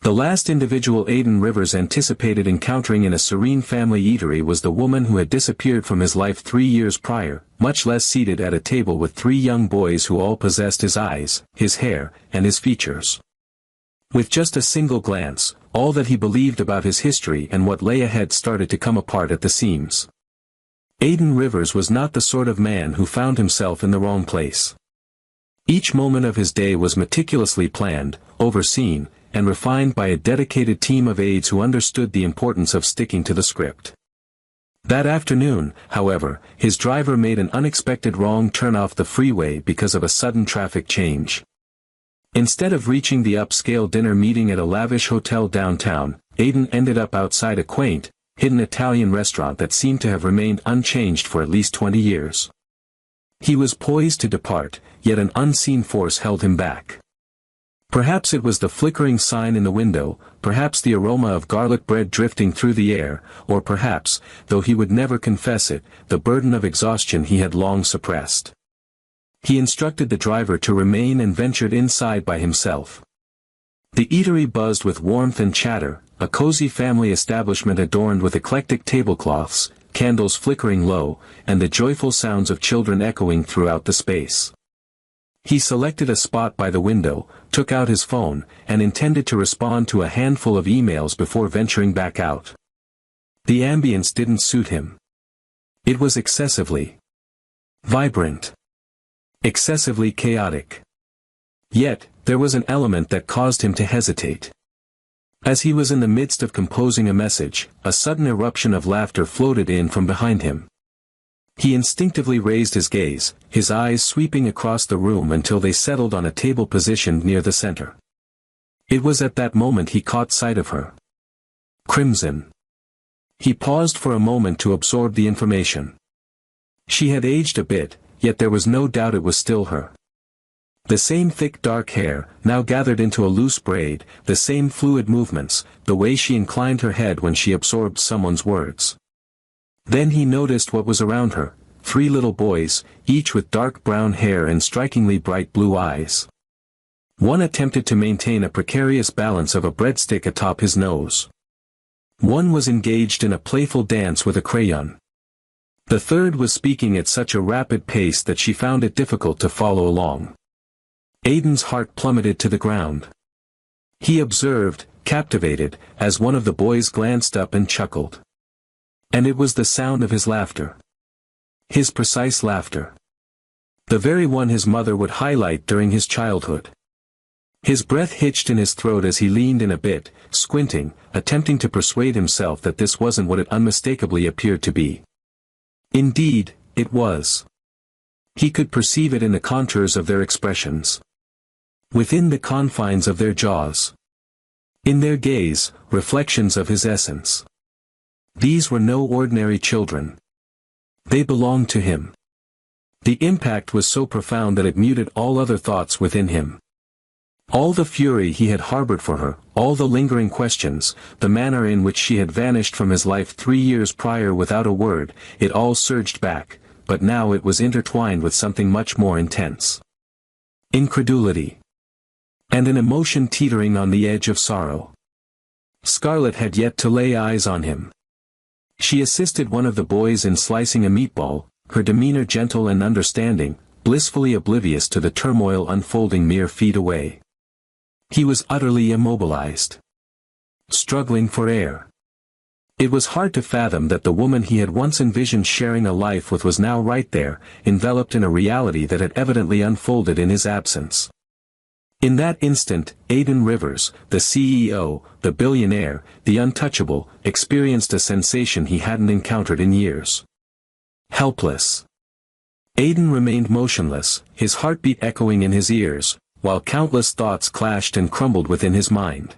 The last individual Aiden Rivers anticipated encountering in a serene family eatery was the woman who had disappeared from his life 3 years prior, much less seated at a table with 3 young boys who all possessed his eyes, his hair, and his features. With just a single glance, all that he believed about his history and what lay ahead started to come apart at the seams. Aiden Rivers was not the sort of man who found himself in the wrong place. Each moment of his day was meticulously planned, overseen, and refined by a dedicated team of aides who understood the importance of sticking to the script. That afternoon, however, his driver made an unexpected wrong turn off the freeway because of a sudden traffic change. Instead of reaching the upscale dinner meeting at a lavish hotel downtown, Aiden ended up outside a quaint, hidden Italian restaurant that seemed to have remained unchanged for at least 20 years. He was poised to depart, yet an unseen force held him back. Perhaps it was the flickering sign in the window, perhaps the aroma of garlic bread drifting through the air, or perhaps, though he would never confess it, the burden of exhaustion he had long suppressed. He instructed the driver to remain and ventured inside by himself. The eatery buzzed with warmth and chatter, a cozy family establishment adorned with eclectic tablecloths, candles flickering low, and the joyful sounds of children echoing throughout the space. He selected a spot by the window, took out his phone, and intended to respond to a handful of emails before venturing back out. The ambience didn't suit him. It was excessively vibrant, excessively chaotic. Yet, there was an element that caused him to hesitate. As he was in the midst of composing a message, a sudden eruption of laughter floated in from behind him. He instinctively raised his gaze, his eyes sweeping across the room until they settled on a table positioned near the center. It was at that moment he caught sight of her. Crimson. He paused for a moment to absorb the information. She had aged a bit, yet there was no doubt it was still her. The same thick dark hair, now gathered into a loose braid, the same fluid movements, the way she inclined her head when she absorbed someone's words. Then he noticed what was around her, 3 little boys, each with dark brown hair and strikingly bright blue eyes. One attempted to maintain a precarious balance of a breadstick atop his nose. One was engaged in a playful dance with a crayon. The third was speaking at such a rapid pace that she found it difficult to follow along. Aiden's heart plummeted to the ground. He observed, captivated, as one of the boys glanced up and chuckled. And it was the sound of his laughter. His precise laughter. The very one his mother would highlight during his childhood. His breath hitched in his throat as he leaned in a bit, squinting, attempting to persuade himself that this wasn't what it unmistakably appeared to be. Indeed, it was. He could perceive it in the contours of their expressions. Within the confines of their jaws. In their gaze, reflections of his essence. These were no ordinary children. They belonged to him. The impact was so profound that it muted all other thoughts within him. All the fury he had harbored for her, all the lingering questions, the manner in which she had vanished from his life 3 years prior without a word, it all surged back, but now it was intertwined with something much more intense. Incredulity. And an emotion teetering on the edge of sorrow. Scarlett had yet to lay eyes on him. She assisted one of the boys in slicing a meatball, her demeanor gentle and understanding, blissfully oblivious to the turmoil unfolding mere feet away. He was utterly immobilized. Struggling for air. It was hard to fathom that the woman he had once envisioned sharing a life with was now right there, enveloped in a reality that had evidently unfolded in his absence. In that instant, Aiden Rivers, the CEO, the billionaire, the untouchable, experienced a sensation he hadn't encountered in years. Helpless. Aiden remained motionless, his heartbeat echoing in his ears, while countless thoughts clashed and crumbled within his mind.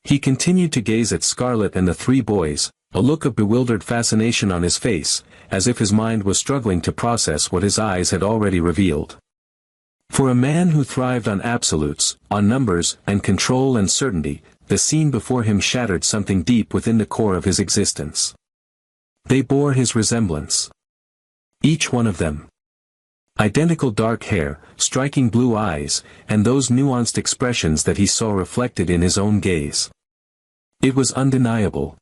He continued to gaze at Scarlett and the 3 boys, a look of bewildered fascination on his face, as if his mind was struggling to process what his eyes had already revealed. For a man who thrived on absolutes, on numbers and control and certainty, the scene before him shattered something deep within the core of his existence. They bore his resemblance. Each one of them. Identical dark hair, striking blue eyes, and those nuanced expressions that he saw reflected in his own gaze. It was undeniable.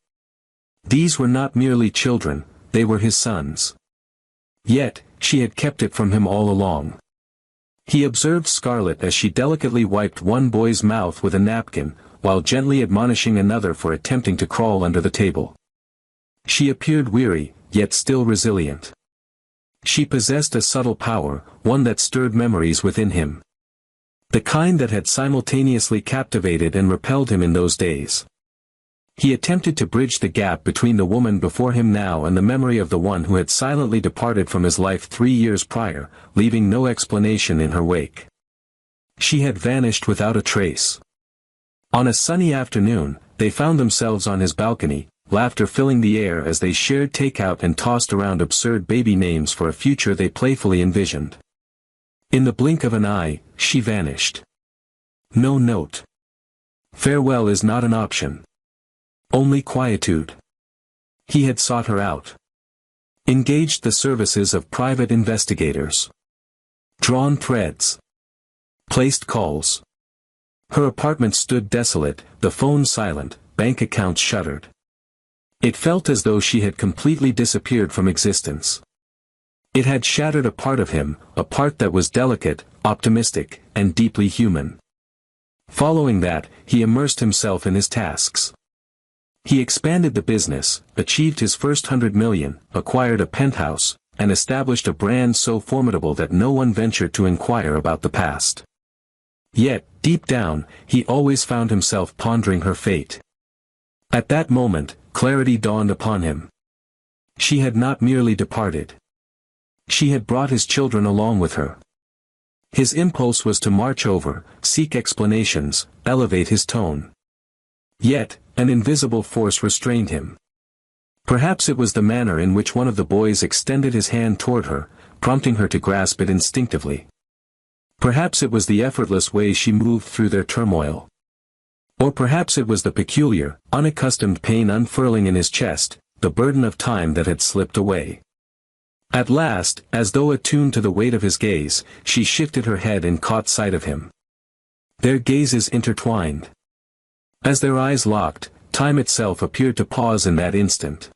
These were not merely children, they were his sons. Yet, she had kept it from him all along. He observed Scarlett as she delicately wiped one boy's mouth with a napkin, while gently admonishing another for attempting to crawl under the table. She appeared weary, yet still resilient. She possessed a subtle power, one that stirred memories within him. The kind that had simultaneously captivated and repelled him in those days. He attempted to bridge the gap between the woman before him now and the memory of the one who had silently departed from his life 3 years prior, leaving no explanation in her wake. She had vanished without a trace. On a sunny afternoon, they found themselves on his balcony, laughter filling the air as they shared takeout and tossed around absurd baby names for a future they playfully envisioned. In the blink of an eye, she vanished. No note. Farewell is not an option. Only quietude. He had sought her out. Engaged the services of private investigators. Drawn threads. Placed calls. Her apartment stood desolate, the phone silent, bank accounts shuttered. It felt as though she had completely disappeared from existence. It had shattered a part of him, a part that was delicate, optimistic, and deeply human. Following that, he immersed himself in his tasks. He expanded the business, achieved his first 100 million, acquired a penthouse, and established a brand so formidable that no one ventured to inquire about the past. Yet, deep down, he always found himself pondering her fate. At that moment, clarity dawned upon him. She had not merely departed. She had brought his children along with her. His impulse was to march over, seek explanations, elevate his tone. Yet, an invisible force restrained him. Perhaps it was the manner in which one of the boys extended his hand toward her, prompting her to grasp it instinctively. Perhaps it was the effortless way she moved through their turmoil. Or perhaps it was the peculiar, unaccustomed pain unfurling in his chest, the burden of time that had slipped away. At last, as though attuned to the weight of his gaze, she shifted her head and caught sight of him. Their gazes intertwined. As their eyes locked, time itself appeared to pause in that instant.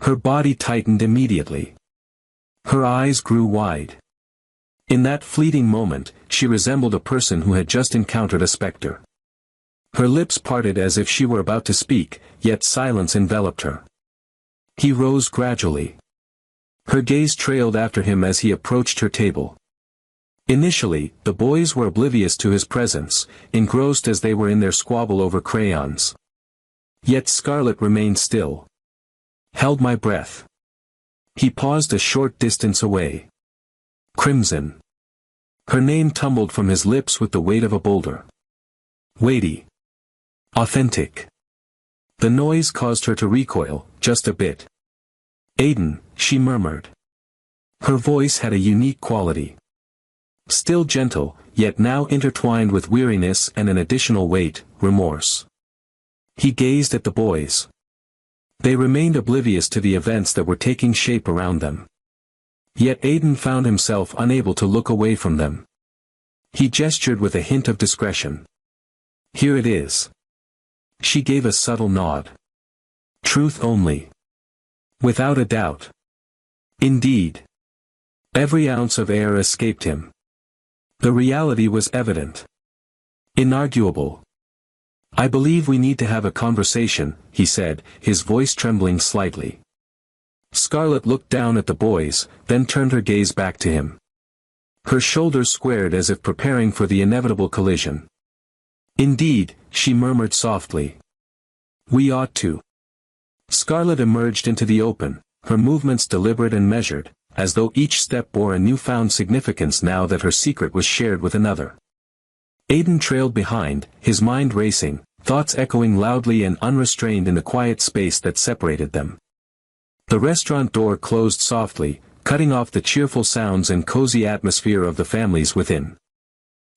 Her body tightened immediately. Her eyes grew wide. In that fleeting moment, she resembled a person who had just encountered a specter. Her lips parted as if she were about to speak, yet silence enveloped her. He rose gradually. Her gaze trailed after him as he approached her table. Initially, the boys were oblivious to his presence, engrossed as they were in their squabble over crayons. Yet Scarlett remained still. Held my breath. He paused a short distance away. Crimson. Her name tumbled from his lips with the weight of a boulder. Weighty. Authentic. The noise caused her to recoil, just a bit. Aiden, she murmured. Her voice had a unique quality. Still gentle, yet now intertwined with weariness and an additional weight, remorse. He gazed at the boys. They remained oblivious to the events that were taking shape around them. Yet Aiden found himself unable to look away from them. He gestured with a hint of discretion. Here it is. She gave a subtle nod. Truth only. Without a doubt. Indeed. Every ounce of air escaped him. The reality was evident. Inarguable. I believe we need to have a conversation, he said, his voice trembling slightly. Scarlett looked down at the boys, then turned her gaze back to him. Her shoulders squared as if preparing for the inevitable collision. Indeed, she murmured softly. We ought to. Scarlett emerged into the open, her movements deliberate and measured, as though each step bore a newfound significance now that her secret was shared with another. Aiden trailed behind, his mind racing, thoughts echoing loudly and unrestrained in the quiet space that separated them. The restaurant door closed softly, cutting off the cheerful sounds and cozy atmosphere of the families within.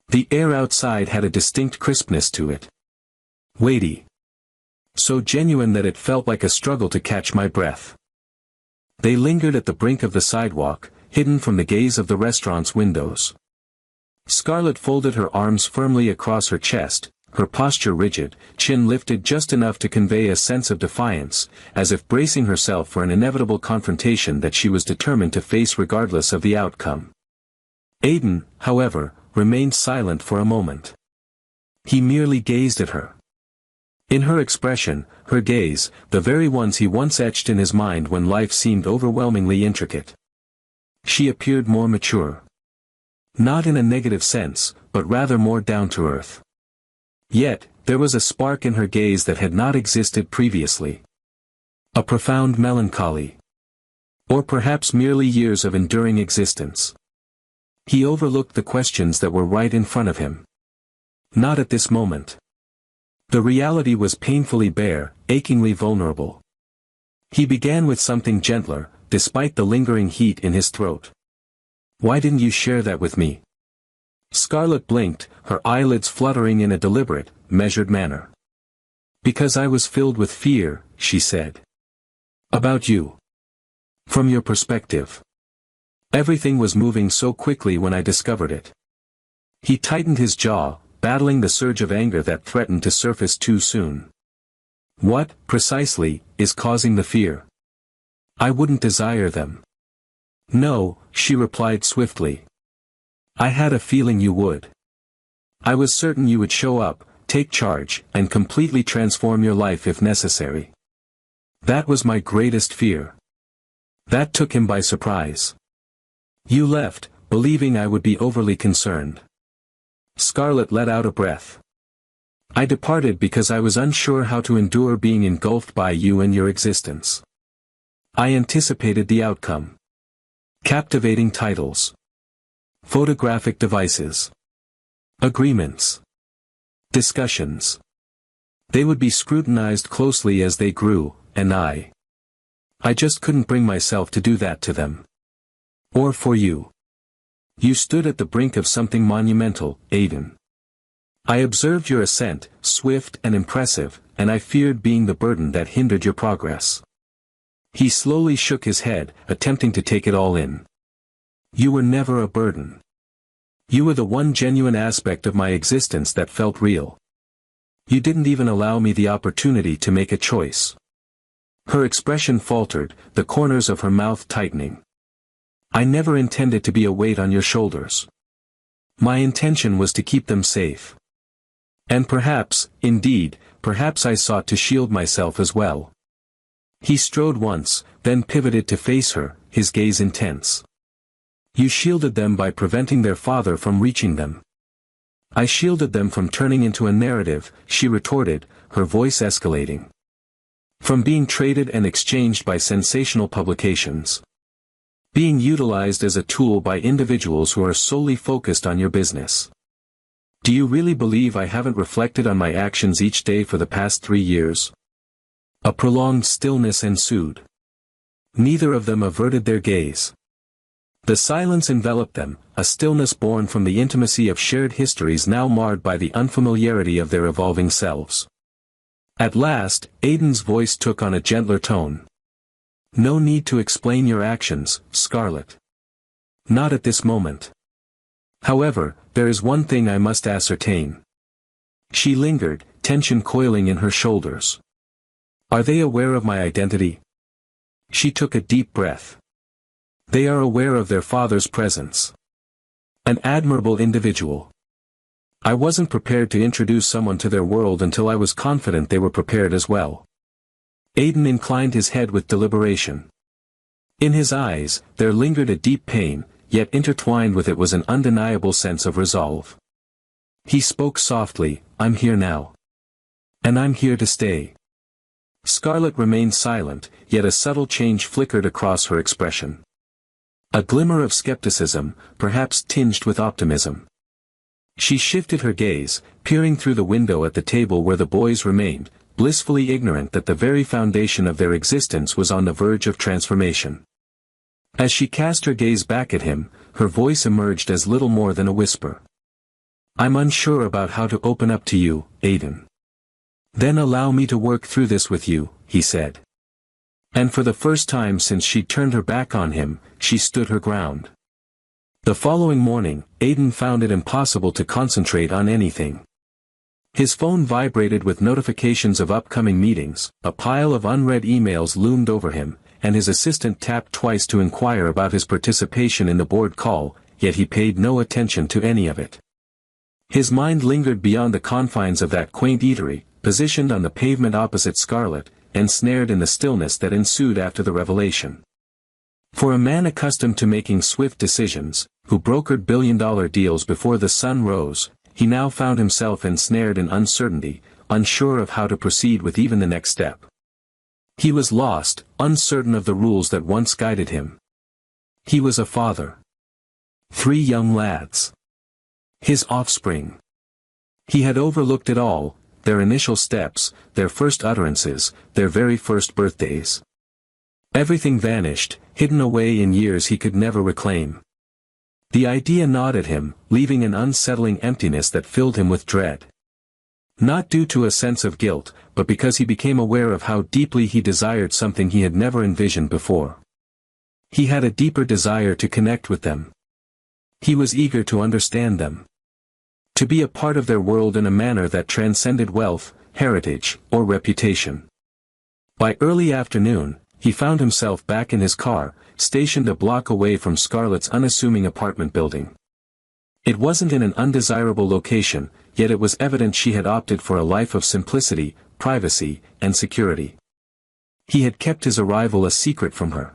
The air outside had a distinct crispness to it. Weighty. So genuine that it felt like a struggle to catch my breath. They lingered at the brink of the sidewalk, hidden from the gaze of the restaurant's windows. Scarlett folded her arms firmly across her chest, her posture rigid, chin lifted just enough to convey a sense of defiance, as if bracing herself for an inevitable confrontation that she was determined to face regardless of the outcome. Aidan, however, remained silent for a moment. He merely gazed at her. In her expression, her gaze, the very ones he once etched in his mind when life seemed overwhelmingly intricate. She appeared more mature. Not in a negative sense, but rather more down-to-earth. Yet, there was a spark in her gaze that had not existed previously. A profound melancholy. Or perhaps merely years of enduring existence. He overlooked the questions that were right in front of him. Not at this moment. The reality was painfully bare, achingly vulnerable. He began with something gentler, despite the lingering heat in his throat. "Why didn't you share that with me?" Scarlett blinked, her eyelids fluttering in a deliberate, measured manner. "Because I was filled with fear," she said. "About you. From your perspective. Everything was moving so quickly when I discovered it." He tightened his jaw, battling the surge of anger that threatened to surface too soon. "What, precisely, is causing the fear? I wouldn't desire them." "No," she replied swiftly. "I had a feeling you would. I was certain you would show up, take charge, and completely transform your life if necessary. That was my greatest fear." That took him by surprise. "You left, believing I would be overly concerned." Scarlett let out a breath. "I departed because I was unsure how to endure being engulfed by you and your existence. I anticipated the outcome. Captivating titles. Photographic devices. Agreements. Discussions. They would be scrutinized closely as they grew, and I just couldn't bring myself to do that to them. Or for you. You stood at the brink of something monumental, Aidan. I observed your ascent, swift and impressive, and I feared being the burden that hindered your progress." He slowly shook his head, attempting to take it all in. "You were never a burden. You were the one genuine aspect of my existence that felt real. You didn't even allow me the opportunity to make a choice." Her expression faltered, the corners of her mouth tightening. "I never intended to be a weight on your shoulders. My intention was to keep them safe. And perhaps, indeed, perhaps I sought to shield myself as well." He strode once, then pivoted to face her, his gaze intense. "You shielded them by preventing their father from reaching them." "I shielded them from turning into a narrative," she retorted, her voice escalating. "From being traded and exchanged by sensational publications. Being utilized as a tool by individuals who are solely focused on your business. Do you really believe I haven't reflected on my actions each day for the past 3 years?" A prolonged stillness ensued. Neither of them averted their gaze. The silence enveloped them, a stillness born from the intimacy of shared histories now marred by the unfamiliarity of their evolving selves. At last, Aidan's voice took on a gentler tone. "No need to explain your actions, Scarlett. Not at this moment. However, there is one thing I must ascertain." She lingered, tension coiling in her shoulders. "Are they aware of my identity?" She took a deep breath. "They are aware of their father's presence. An admirable individual. I wasn't prepared to introduce someone to their world until I was confident they were prepared as well." Aidan inclined his head with deliberation. In his eyes, there lingered a deep pain, yet intertwined with it was an undeniable sense of resolve. He spoke softly, "I'm here now. And I'm here to stay." Scarlett remained silent, yet a subtle change flickered across her expression. A glimmer of skepticism, perhaps tinged with optimism. She shifted her gaze, peering through the window at the table where the boys remained, blissfully ignorant that the very foundation of their existence was on the verge of transformation. As she cast her gaze back at him, her voice emerged as little more than a whisper. "I'm unsure about how to open up to you, Aidan." "Then allow me to work through this with you," he said. And for the first time since she'd turned her back on him, she stood her ground. The following morning, Aidan found it impossible to concentrate on anything. His phone vibrated with notifications of upcoming meetings, a pile of unread emails loomed over him, and his assistant tapped twice to inquire about his participation in the board call, yet he paid no attention to any of it. His mind lingered beyond the confines of that quaint eatery, positioned on the pavement opposite Scarlett, ensnared in the stillness that ensued after the revelation. For a man accustomed to making swift decisions, who brokered billion-dollar deals before the sun rose, he now found himself ensnared in uncertainty, unsure of how to proceed with even the next step. He was lost, uncertain of the rules that once guided him. He was a father. 3 young lads. His offspring. He had overlooked it all, their initial steps, their first utterances, their very first birthdays. Everything vanished, hidden away in years he could never reclaim. The idea gnawed at him, leaving an unsettling emptiness that filled him with dread. Not due to a sense of guilt, but because he became aware of how deeply he desired something he had never envisioned before. He had a deeper desire to connect with them. He was eager to understand them. To be a part of their world in a manner that transcended wealth, heritage, or reputation. By early afternoon, he found himself back in his car, stationed a block away from Scarlett's unassuming apartment building. It wasn't in an undesirable location, yet it was evident she had opted for a life of simplicity, privacy, and security. He had kept his arrival a secret from her.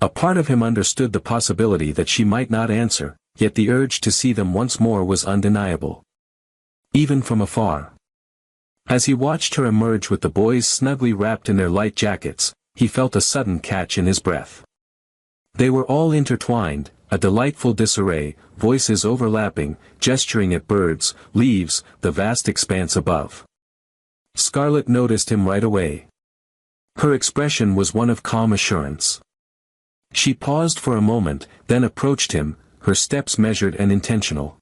A part of him understood the possibility that she might not answer, yet the urge to see them once more was undeniable. Even from afar. As he watched her emerge with the boys snugly wrapped in their light jackets, he felt a sudden catch in his breath. They were all intertwined, a delightful disarray, voices overlapping, gesturing at birds, leaves, the vast expanse above. Scarlett noticed him right away. Her expression was one of calm assurance. She paused for a moment, then approached him, her steps measured and intentional.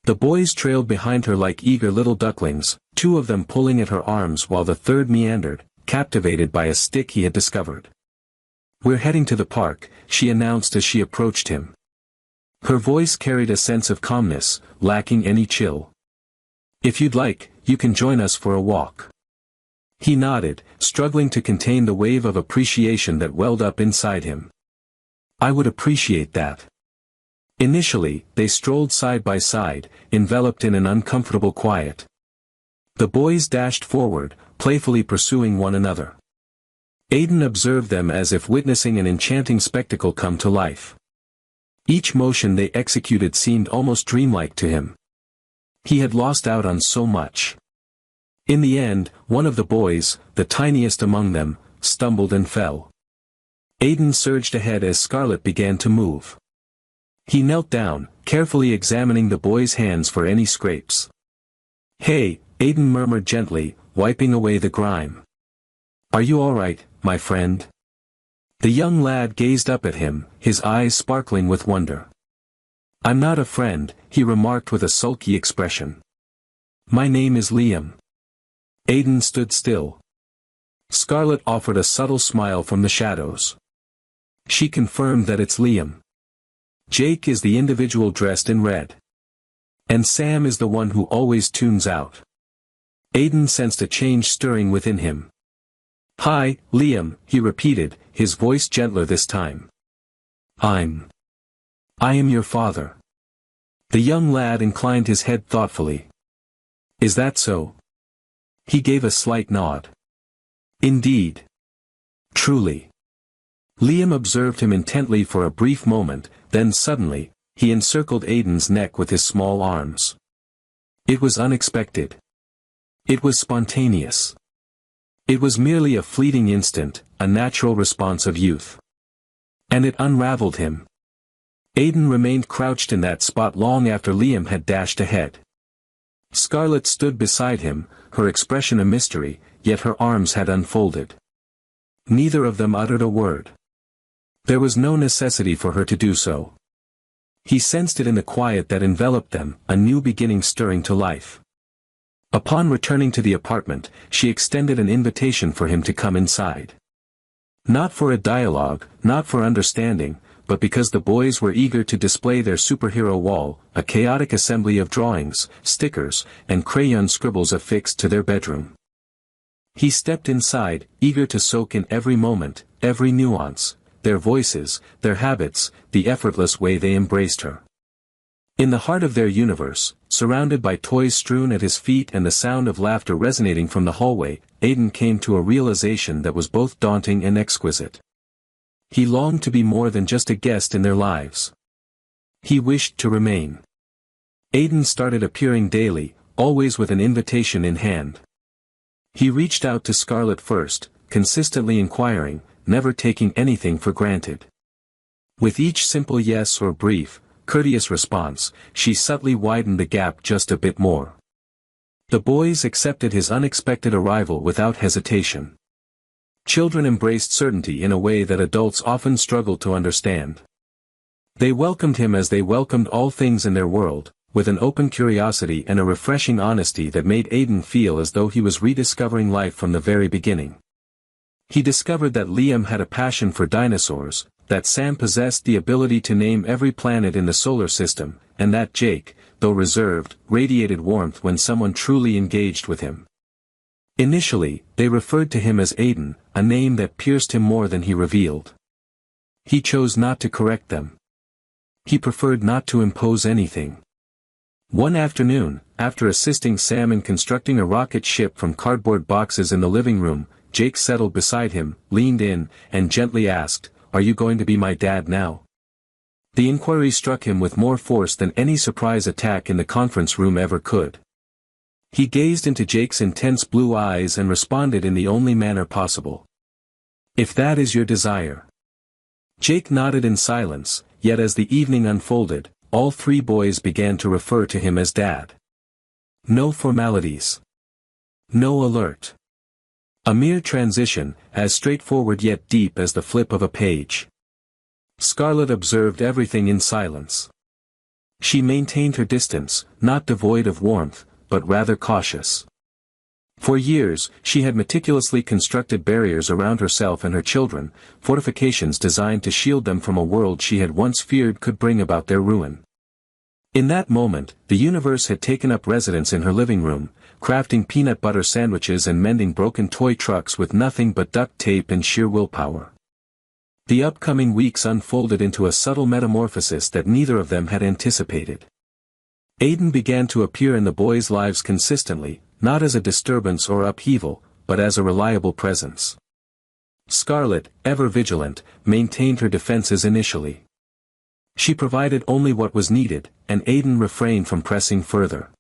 The boys trailed behind her like eager little ducklings, 2 of them pulling at her arms while the third meandered, captivated by a stick he had discovered. "We're heading to the park," she announced as she approached him. Her voice carried a sense of calmness, lacking any chill. "If you'd like, you can join us for a walk." He nodded, struggling to contain the wave of appreciation that welled up inside him. "I would appreciate that." Initially, they strolled side by side, enveloped in an uncomfortable quiet. The boys dashed forward, playfully pursuing one another. Aidan observed them as if witnessing an enchanting spectacle come to life. Each motion they executed seemed almost dreamlike to him. He had lost out on so much. In the end, one of the boys, the tiniest among them, stumbled and fell. Aidan surged ahead as Scarlett began to move. He knelt down, carefully examining the boy's hands for any scrapes. "Hey," Aidan murmured gently, wiping away the grime. "Are you all right, my friend?" The young lad gazed up at him, his eyes sparkling with wonder. "I'm not a friend," he remarked with a sulky expression. "My name is Liam." Aidan stood still. Scarlett offered a subtle smile from the shadows. She confirmed that it's Liam. "Jake is the individual dressed in red. And Sam is the one who always tunes out." Aidan sensed a change stirring within him. "Hi, Liam," he repeated, his voice gentler this time. I am your father." The young lad inclined his head thoughtfully. "Is that so?" He gave a slight nod. "Indeed. Truly." Liam observed him intently for a brief moment, then suddenly, he encircled Aidan's neck with his small arms. It was unexpected. It was spontaneous. It was merely a fleeting instant, a natural response of youth. And it unraveled him. Aidan remained crouched in that spot long after Liam had dashed ahead. Scarlett stood beside him, her expression a mystery, yet her arms had unfolded. Neither of them uttered a word. There was no necessity for her to do so. He sensed it in the quiet that enveloped them, a new beginning stirring to life. Upon returning to the apartment, she extended an invitation for him to come inside. Not for a dialogue, not for understanding, but because the boys were eager to display their superhero wall, a chaotic assembly of drawings, stickers, and crayon scribbles affixed to their bedroom. He stepped inside, eager to soak in every moment, every nuance, their voices, their habits, the effortless way they embraced her. In the heart of their universe, surrounded by toys strewn at his feet and the sound of laughter resonating from the hallway, Aiden came to a realization that was both daunting and exquisite. He longed to be more than just a guest in their lives. He wished to remain. Aiden started appearing daily, always with an invitation in hand. He reached out to Scarlett first, consistently inquiring, never taking anything for granted. With each simple yes or brief, courteous response, she subtly widened the gap just a bit more. The boys accepted his unexpected arrival without hesitation. Children embraced certainty in a way that adults often struggle to understand. They welcomed him as they welcomed all things in their world, with an open curiosity and a refreshing honesty that made Aiden feel as though he was rediscovering life from the very beginning. He discovered that Liam had a passion for dinosaurs, that Sam possessed the ability to name every planet in the solar system, and that Jake, though reserved, radiated warmth when someone truly engaged with him. Initially, they referred to him as Aiden, a name that pierced him more than he revealed. He chose not to correct them. He preferred not to impose anything. One afternoon, after assisting Sam in constructing a rocket ship from cardboard boxes in the living room, Jake settled beside him, leaned in, and gently asked, "Are you going to be my dad now?" The inquiry struck him with more force than any surprise attack in the conference room ever could. He gazed into Jake's intense blue eyes and responded in the only manner possible. "If that is your desire." Jake nodded in silence, yet as the evening unfolded, all three boys began to refer to him as Dad. No formalities. No alert. A mere transition, as straightforward yet deep as the flip of a page. Scarlett observed everything in silence. She maintained her distance, not devoid of warmth, but rather cautious. For years, she had meticulously constructed barriers around herself and her children, fortifications designed to shield them from a world she had once feared could bring about their ruin. In that moment, the universe had taken up residence in her living room, crafting peanut butter sandwiches and mending broken toy trucks with nothing but duct tape and sheer willpower. The upcoming weeks unfolded into a subtle metamorphosis that neither of them had anticipated. Aiden began to appear in the boys' lives consistently, not as a disturbance or upheaval, but as a reliable presence. Scarlett, ever vigilant, maintained her defenses initially. She provided only what was needed, and Aiden refrained from pressing further.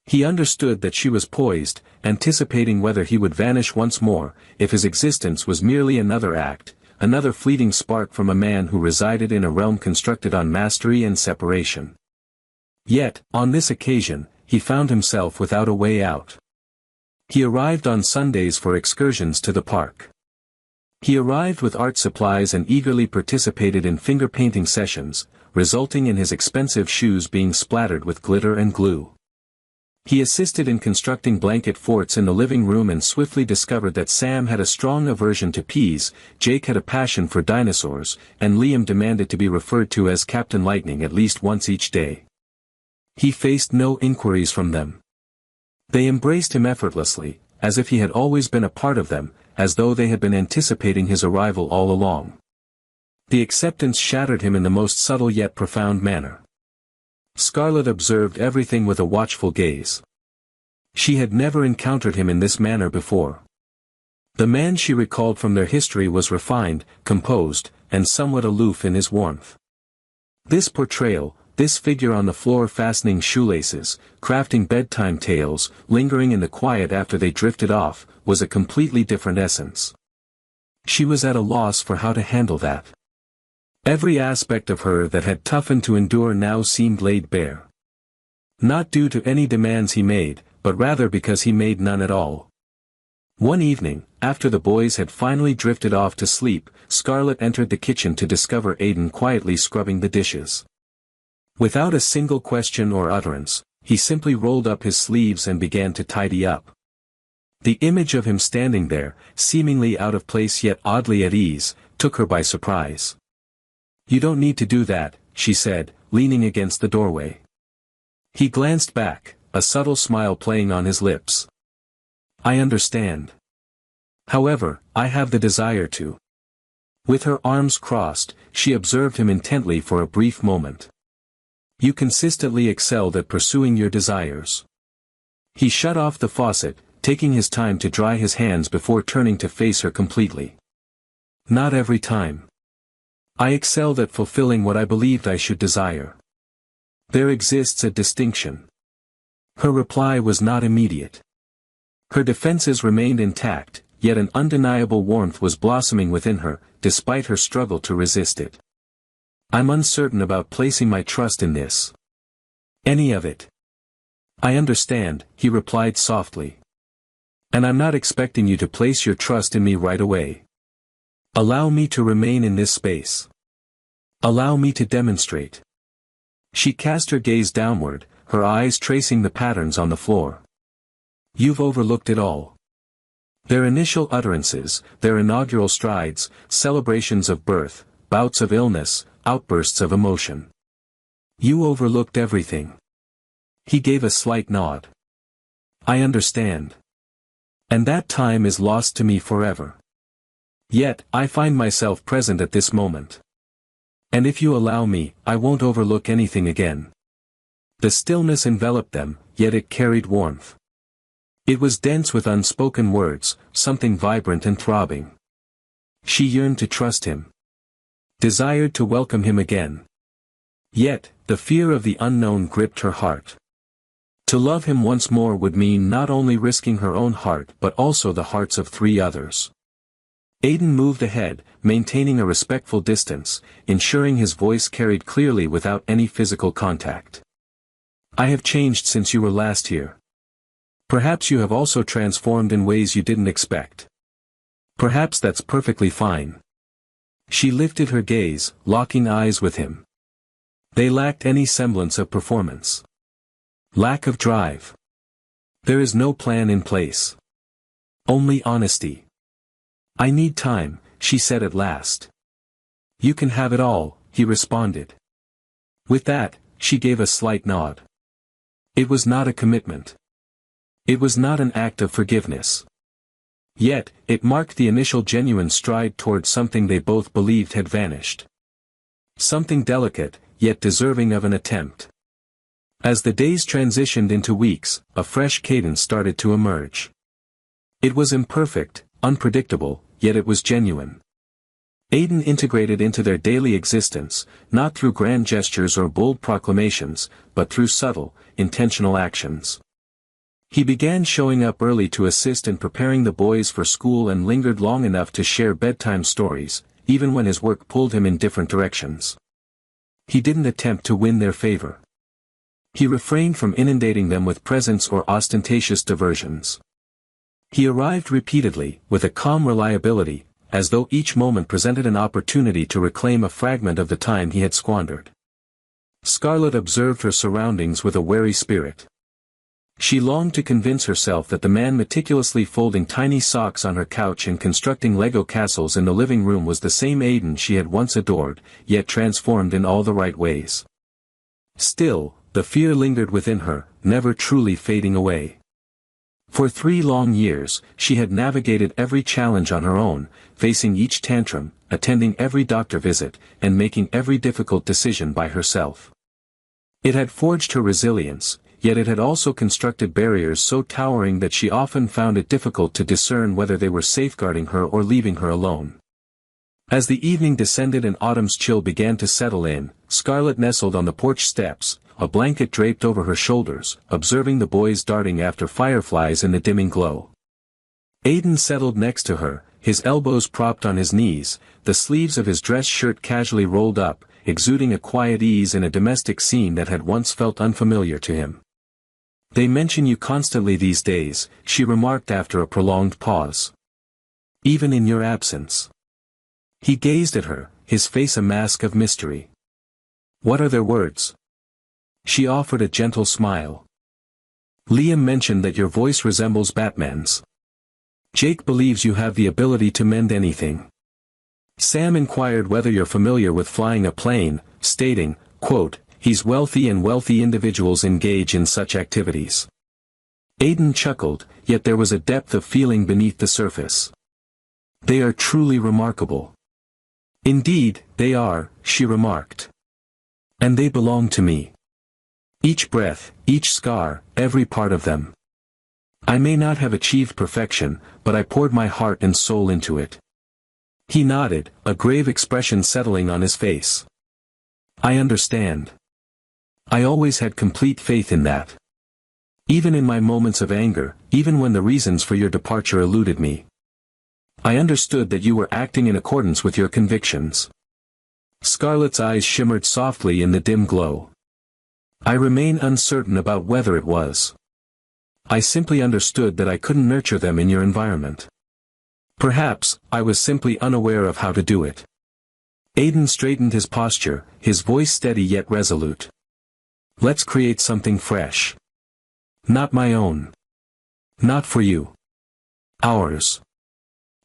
He understood that she was poised, anticipating whether he would vanish once more, if his existence was merely another act, another fleeting spark from a man who resided in a realm constructed on mastery and separation. Yet, on this occasion, he found himself without a way out. He arrived on Sundays for excursions to the park. He arrived with art supplies and eagerly participated in finger-painting sessions, resulting in his expensive shoes being splattered with glitter and glue. He assisted in constructing blanket forts in the living room and swiftly discovered that Sam had a strong aversion to peas, Jake had a passion for dinosaurs, and Liam demanded to be referred to as Captain Lightning at least once each day. He faced no inquiries from them. They embraced him effortlessly, as if he had always been a part of them, as though they had been anticipating his arrival all along. The acceptance shattered him in the most subtle yet profound manner. Scarlett observed everything with a watchful gaze. She had never encountered him in this manner before. The man she recalled from their history was refined, composed, and somewhat aloof in his warmth. This portrayal, this figure on the floor fastening shoelaces, crafting bedtime tales, lingering in the quiet after they drifted off, was a completely different essence. She was at a loss for how to handle that. Every aspect of her that had toughened to endure now seemed laid bare. Not due to any demands he made, but rather because he made none at all. One evening, after the boys had finally drifted off to sleep, Scarlett entered the kitchen to discover Aiden quietly scrubbing the dishes. Without a single question or utterance, he simply rolled up his sleeves and began to tidy up. The image of him standing there, seemingly out of place yet oddly at ease, took her by surprise. "You don't need to do that," she said, leaning against the doorway. He glanced back, a subtle smile playing on his lips. "I understand. However, I have the desire to." With her arms crossed, she observed him intently for a brief moment. "You consistently excelled at pursuing your desires." He shut off the faucet, taking his time to dry his hands before turning to face her completely. "Not every time. I excelled at fulfilling what I believed I should desire. There exists a distinction." Her reply was not immediate. Her defenses remained intact, yet an undeniable warmth was blossoming within her, despite her struggle to resist it. "I'm uncertain about placing my trust in this. Any of it." "I understand," he replied softly. "And I'm not expecting you to place your trust in me right away. Allow me to remain in this space. Allow me to demonstrate." She cast her gaze downward, her eyes tracing the patterns on the floor. "You've overlooked it all. Their initial utterances, their inaugural strides, celebrations of birth, bouts of illness, outbursts of emotion. You overlooked everything." He gave a slight nod. "I understand. And that time is lost to me forever. Yet, I find myself present at this moment. And if you allow me, I won't overlook anything again." The stillness enveloped them, yet it carried warmth. It was dense with unspoken words, something vibrant and throbbing. She yearned to trust him. Desired to welcome him again. Yet, the fear of the unknown gripped her heart. To love him once more would mean not only risking her own heart but also the hearts of 3 others. Aidan moved ahead, maintaining a respectful distance, ensuring his voice carried clearly without any physical contact. "I have changed since you were last here. Perhaps you have also transformed in ways you didn't expect. Perhaps that's perfectly fine." She lifted her gaze, locking eyes with him. They lacked any semblance of performance. Lack of drive. There is no plan in place. Only honesty. "I need time," she said at last. "You can have it all," he responded. With that, she gave a slight nod. It was not a commitment. It was not an act of forgiveness. Yet, it marked the initial genuine stride towards something they both believed had vanished. Something delicate, yet deserving of an attempt. As the days transitioned into weeks, a fresh cadence started to emerge. It was imperfect, unpredictable, yet it was genuine. Aidan integrated into their daily existence, not through grand gestures or bold proclamations, but through subtle, intentional actions. He began showing up early to assist in preparing the boys for school and lingered long enough to share bedtime stories, even when his work pulled him in different directions. He didn't attempt to win their favor. He refrained from inundating them with presents or ostentatious diversions. He arrived repeatedly, with a calm reliability, as though each moment presented an opportunity to reclaim a fragment of the time he had squandered. Scarlett observed her surroundings with a wary spirit. She longed to convince herself that the man meticulously folding tiny socks on her couch and constructing Lego castles in the living room was the same Aidan she had once adored, yet transformed in all the right ways. Still, the fear lingered within her, never truly fading away. For 3 long years, she had navigated every challenge on her own, facing each tantrum, attending every doctor visit, and making every difficult decision by herself. It had forged her resilience, yet it had also constructed barriers so towering that she often found it difficult to discern whether they were safeguarding her or leaving her alone. As the evening descended and autumn's chill began to settle in, Scarlett nestled on the porch steps, a blanket draped over her shoulders, observing the boys darting after fireflies in the dimming glow. Aidan settled next to her, his elbows propped on his knees, the sleeves of his dress shirt casually rolled up, exuding a quiet ease in a domestic scene that had once felt unfamiliar to him. "They mention you constantly these days," she remarked after a prolonged pause. "Even in your absence." He gazed at her, his face a mask of mystery. "What are their words?" She offered a gentle smile. "Liam mentioned that your voice resembles Batman's." Jake believes you have the ability to mend anything. Sam inquired whether you're familiar with flying a plane, stating, quote, he's wealthy and wealthy individuals engage in such activities. Aiden chuckled, yet there was a depth of feeling beneath the surface. They are truly remarkable. Indeed, they are, she remarked. And they belong to me. Each breath, each scar, every part of them. I may not have achieved perfection, but I poured my heart and soul into it. He nodded, a grave expression settling on his face. I understand. I always had complete faith in that. Even in my moments of anger, even when the reasons for your departure eluded me. I understood that you were acting in accordance with your convictions. Scarlett's eyes shimmered softly in the dim glow. I remain uncertain about whether it was. I simply understood that I couldn't nurture them in your environment. Perhaps, I was simply unaware of how to do it. Aiden straightened his posture, his voice steady yet resolute. Let's create something fresh. Not my own. Not for you. Ours.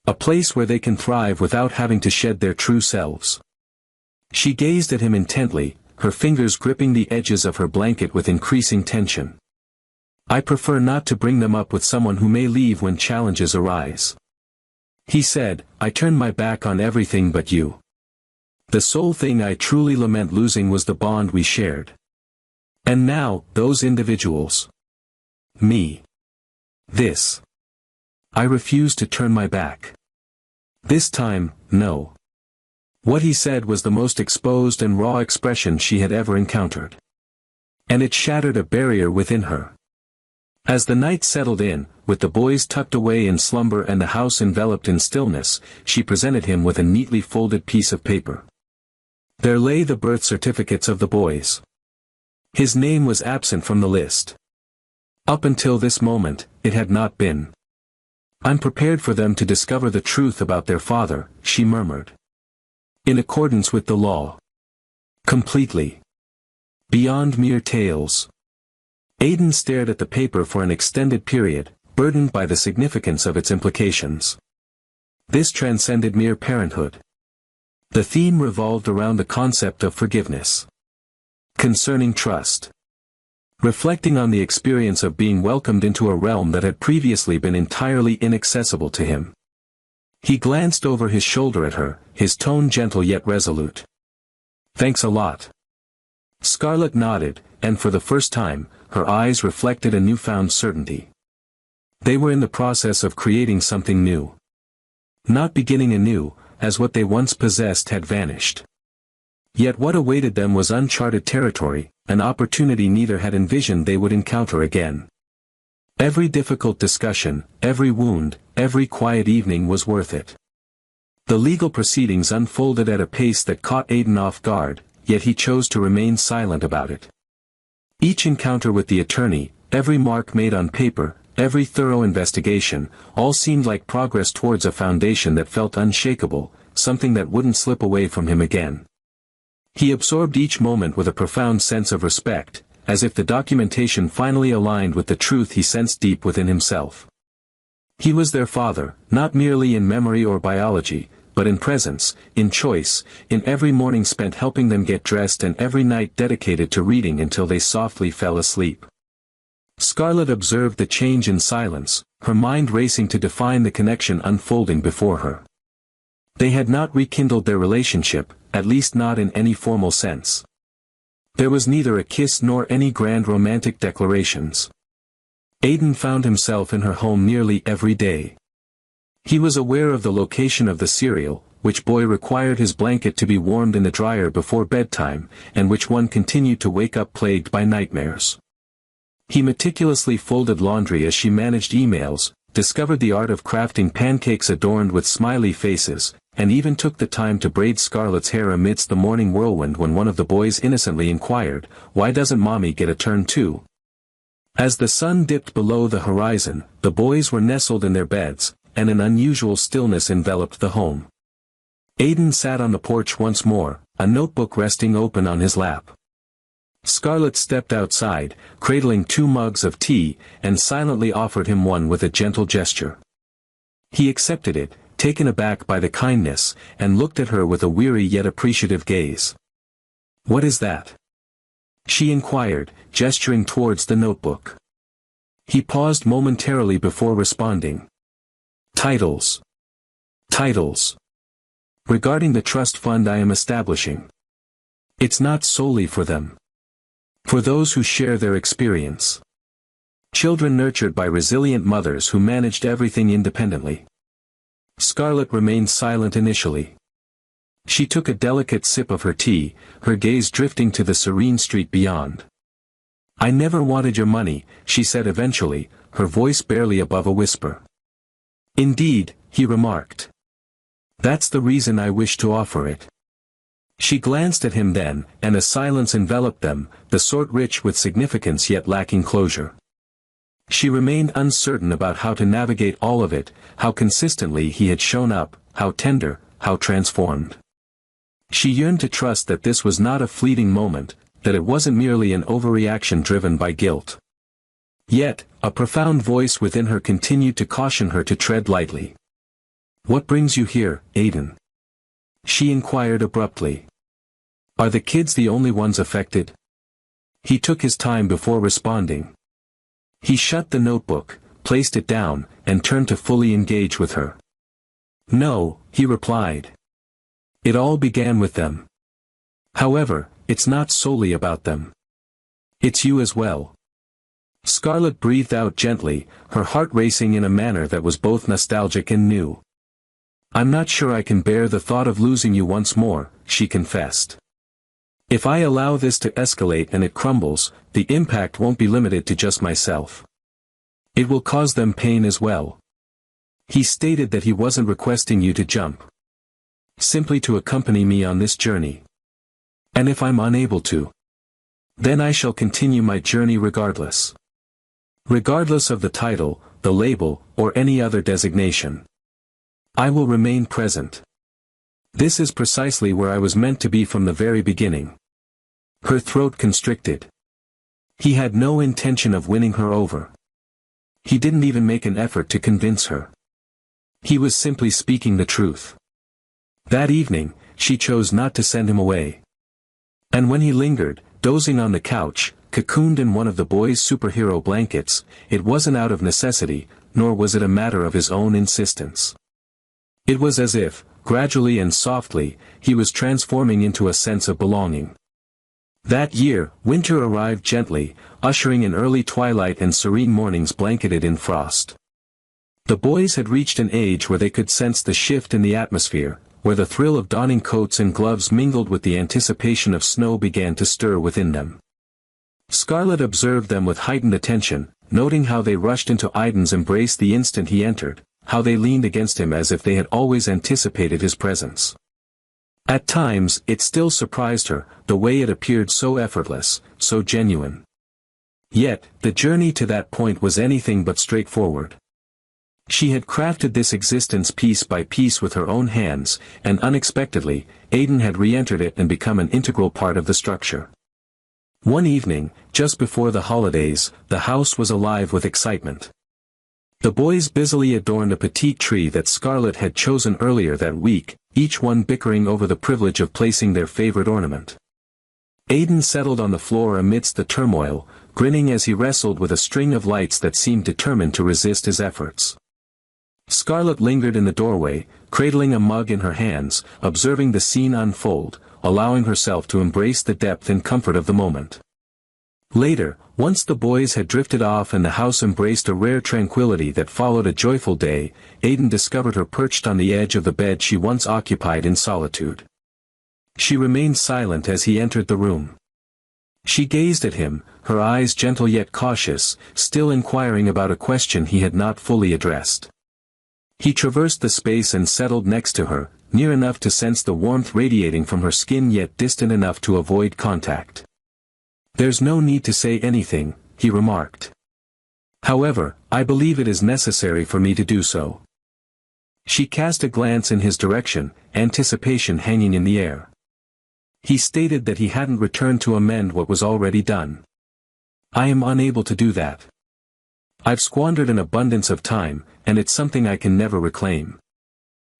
A place where they can thrive without having to shed their true selves. She gazed at him intently, her fingers gripping the edges of her blanket with increasing tension. I prefer not to bring them up with someone who may leave when challenges arise. He said, I turned my back on everything but you. The sole thing I truly lament losing was the bond we shared. And now, those individuals. Me. This. I refuse to turn my back. This time, no. What he said was the most exposed and raw expression she had ever encountered. And it shattered a barrier within her. As the night settled in, with the boys tucked away in slumber and the house enveloped in stillness, she presented him with a neatly folded piece of paper. There lay the birth certificates of the boys. His name was absent from the list. Up until this moment, it had not been. I'm prepared for them to discover the truth about their father, she murmured. In accordance with the law. Completely. Beyond mere tales. Aiden stared at the paper for an extended period, burdened by the significance of its implications. This transcended mere parenthood. The theme revolved around the concept of forgiveness. Concerning trust. Reflecting on the experience of being welcomed into a realm that had previously been entirely inaccessible to him. He glanced over his shoulder at her, his tone gentle yet resolute. Thanks a lot. Scarlett nodded, and for the first time, her eyes reflected a newfound certainty. They were in the process of creating something new. Not beginning anew, as what they once possessed had vanished. Yet what awaited them was uncharted territory, an opportunity neither had envisioned they would encounter again. Every difficult discussion, every wound, every quiet evening was worth it. The legal proceedings unfolded at a pace that caught Aiden off guard, yet he chose to remain silent about it. Each encounter with the attorney, every mark made on paper, every thorough investigation, all seemed like progress towards a foundation that felt unshakable, something that wouldn't slip away from him again. He absorbed each moment with a profound sense of respect, as if the documentation finally aligned with the truth he sensed deep within himself. He was their father, not merely in memory or biology, but in presence, in choice, in every morning spent helping them get dressed and every night dedicated to reading until they softly fell asleep. Scarlett observed the change in silence, her mind racing to define the connection unfolding before her. They had not rekindled their relationship, at least not in any formal sense. There was neither a kiss nor any grand romantic declarations. Aiden found himself in her home nearly every day. He was aware of the location of the cereal, which boy required his blanket to be warmed in the dryer before bedtime, and which one continued to wake up plagued by nightmares. He meticulously folded laundry as she managed emails, discovered the art of crafting pancakes adorned with smiley faces, and even took the time to braid Scarlett's hair amidst the morning whirlwind when one of the boys innocently inquired, "Why doesn't Mommy get a turn too?" As the sun dipped below the horizon, the boys were nestled in their beds, and an unusual stillness enveloped the home. Aiden sat on the porch once more, a notebook resting open on his lap. Scarlett stepped outside, cradling 2 mugs of tea, and silently offered him one with a gentle gesture. He accepted it, taken aback by the kindness, and looked at her with a weary yet appreciative gaze. "What is that?" she inquired, gesturing towards the notebook. He paused momentarily before responding. "Titles. Titles. Regarding the trust fund I am establishing. It's not solely for them. For those who share their experience. Children nurtured by resilient mothers who managed everything independently." Scarlett remained silent initially. She took a delicate sip of her tea, her gaze drifting to the serene street beyond. "I never wanted your money," she said eventually, her voice barely above a whisper. "Indeed," he remarked. "That's the reason I wish to offer it." She glanced at him then, and a silence enveloped them, the sort rich with significance yet lacking closure. She remained uncertain about how to navigate all of it, how consistently he had shown up, how tender, how transformed. She yearned to trust that this was not a fleeting moment, that it wasn't merely an overreaction driven by guilt. Yet, a profound voice within her continued to caution her to tread lightly. "What brings you here, Aiden?" she inquired abruptly. "Are the kids the only ones affected?" He took his time before responding. He shut the notebook, placed it down, and turned to fully engage with her. "No," he replied. "It all began with them. However, it's not solely about them. It's you as well." Scarlett breathed out gently, her heart racing in a manner that was both nostalgic and new. "I'm not sure I can bear the thought of losing you once more," she confessed. "If I allow this to escalate and it crumbles, the impact won't be limited to just myself. It will cause them pain as well." He stated that he wasn't requesting you to jump. Simply to accompany me on this journey. And if I'm unable to, then I shall continue my journey regardless. Regardless of the title, the label, or any other designation. I will remain present. This is precisely where I was meant to be from the very beginning. Her throat constricted. He had no intention of winning her over. He didn't even make an effort to convince her. He was simply speaking the truth. That evening, she chose not to send him away. And when he lingered, dozing on the couch, cocooned in one of the boys' superhero blankets, it wasn't out of necessity, nor was it a matter of his own insistence. It was as if, gradually and softly, he was transforming into a sense of belonging. That year, winter arrived gently, ushering in early twilight and serene mornings blanketed in frost. The boys had reached an age where they could sense the shift in the atmosphere, where the thrill of donning coats and gloves mingled with the anticipation of snow began to stir within them. Scarlett observed them with heightened attention, noting how they rushed into Aiden's embrace the instant he entered, how they leaned against him as if they had always anticipated his presence. At times, it still surprised her, the way it appeared so effortless, so genuine. Yet, the journey to that point was anything but straightforward. She had crafted this existence piece by piece with her own hands, and unexpectedly, Aiden had re-entered it and become an integral part of the structure. One evening, just before the holidays, the house was alive with excitement. The boys busily adorned a petite tree that Scarlett had chosen earlier that week, each one bickering over the privilege of placing their favorite ornament. Aiden settled on the floor amidst the turmoil, grinning as he wrestled with a string of lights that seemed determined to resist his efforts. Scarlett lingered in the doorway, cradling a mug in her hands, observing the scene unfold, allowing herself to embrace the depth and comfort of the moment. Later, once the boys had drifted off and the house embraced a rare tranquility that followed a joyful day, Aiden discovered her perched on the edge of the bed she once occupied in solitude. She remained silent as he entered the room. She gazed at him, her eyes gentle yet cautious, still inquiring about a question he had not fully addressed. He traversed the space and settled next to her, near enough to sense the warmth radiating from her skin yet distant enough to avoid contact. "There's no need to say anything," he remarked. "However, I believe it is necessary for me to do so." She cast a glance in his direction, anticipation hanging in the air. He stated that he hadn't returned to amend what was already done. "I am unable to do that. I've squandered an abundance of time, and it's something I can never reclaim.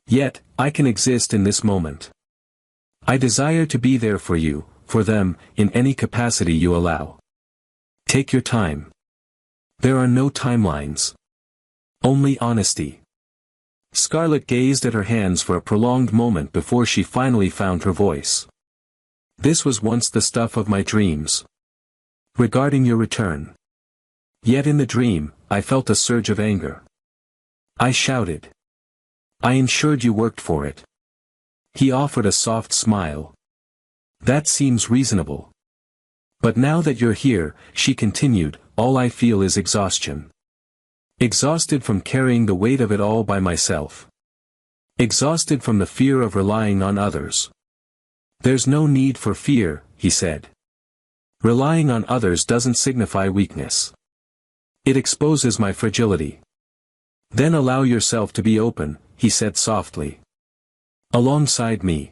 Yet, I can exist in this moment. I desire to be there for you, for them, in any capacity you allow. Take your time. There are no timelines. Only honesty. Scarlett gazed at her hands for a prolonged moment before she finally found her voice. This was once the stuff of my dreams. Regarding your return. Yet in the dream, I felt a surge of anger. I shouted. I ensured you worked for it. He offered a soft smile. That seems reasonable. But now that you're here, she continued, all I feel is exhaustion. Exhausted from carrying the weight of it all by myself. Exhausted from the fear of relying on others. There's no need for fear, he said. Relying on others doesn't signify weakness. It exposes my fragility. Then allow yourself to be open, he said softly. Alongside me.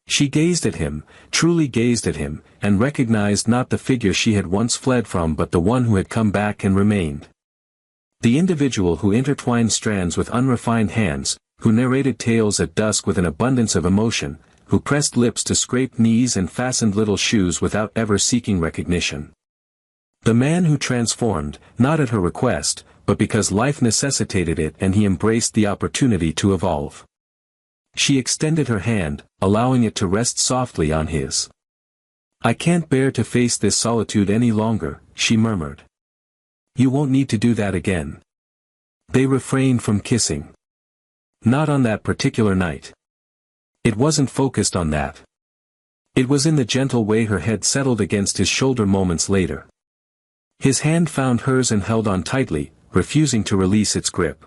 She gazed at him, truly gazed at him, and recognized not the figure she had once fled from but the one who had come back and remained. The individual who intertwined strands with unrefined hands, who narrated tales at dusk with an abundance of emotion, who pressed lips to scrape knees and fastened little shoes without ever seeking recognition. The man who transformed, not at her request, but because life necessitated it and he embraced the opportunity to evolve. She extended her hand, allowing it to rest softly on his. I can't bear to face this solitude any longer, she murmured. You won't need to do that again. They refrained from kissing. Not on that particular night. It wasn't focused on that. It was in the gentle way her head settled against his shoulder moments later. His hand found hers and held on tightly, refusing to release its grip.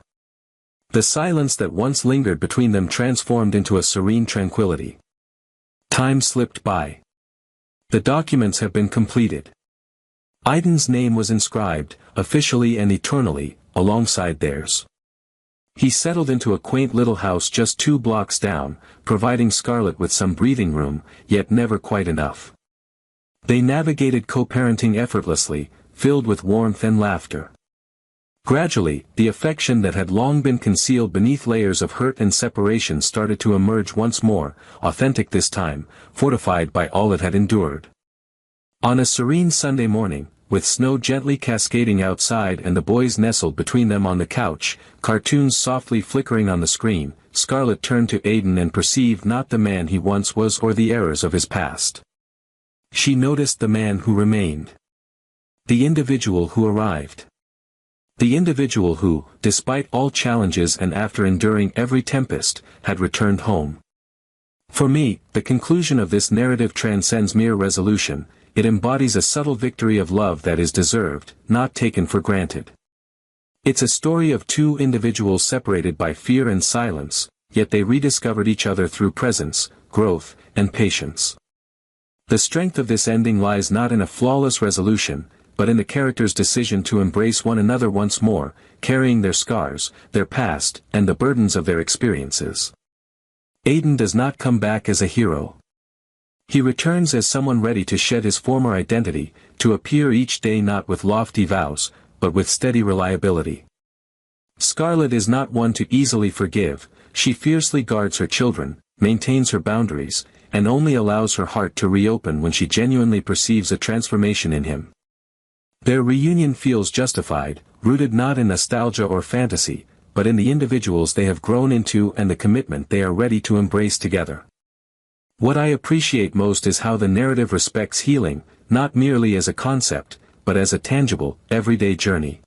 The silence that once lingered between them transformed into a serene tranquility. Time slipped by. The documents have been completed. Aiden's name was inscribed, officially and eternally, alongside theirs. He settled into a quaint little house just 2 blocks down, providing Scarlett with some breathing room, yet never quite enough. They navigated co-parenting effortlessly, filled with warmth and laughter. Gradually, the affection that had long been concealed beneath layers of hurt and separation started to emerge once more, authentic this time, fortified by all it had endured. On a serene Sunday morning, with snow gently cascading outside and the boys nestled between them on the couch, cartoons softly flickering on the screen, Scarlett turned to Aiden and perceived not the man he once was or the errors of his past. She noticed the man who remained. The individual who arrived. The individual who, despite all challenges and after enduring every tempest, had returned home. For me, the conclusion of this narrative transcends mere resolution. It embodies a subtle victory of love that is deserved, not taken for granted. It's a story of 2 individuals separated by fear and silence, yet they rediscovered each other through presence, growth, and patience. The strength of this ending lies not in a flawless resolution, but in the characters' decision to embrace one another once more, carrying their scars, their past, and the burdens of their experiences. Aiden does not come back as a hero. He returns as someone ready to shed his former identity, to appear each day not with lofty vows, but with steady reliability. Scarlett is not one to easily forgive. She fiercely guards her children, maintains her boundaries, and only allows her heart to reopen when she genuinely perceives a transformation in him. Their reunion feels justified, rooted not in nostalgia or fantasy, but in the individuals they have grown into and the commitment they are ready to embrace together. What I appreciate most is how the narrative respects healing, not merely as a concept, but as a tangible, everyday journey.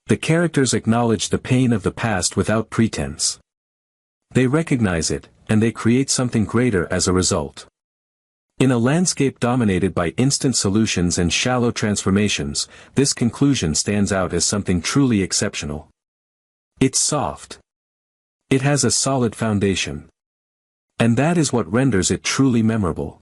The characters acknowledge the pain of the past without pretense. They recognize it, and they create something greater as a result. In a landscape dominated by instant solutions and shallow transformations, this conclusion stands out as something truly exceptional. It's soft. It has a solid foundation. And that is what renders it truly memorable.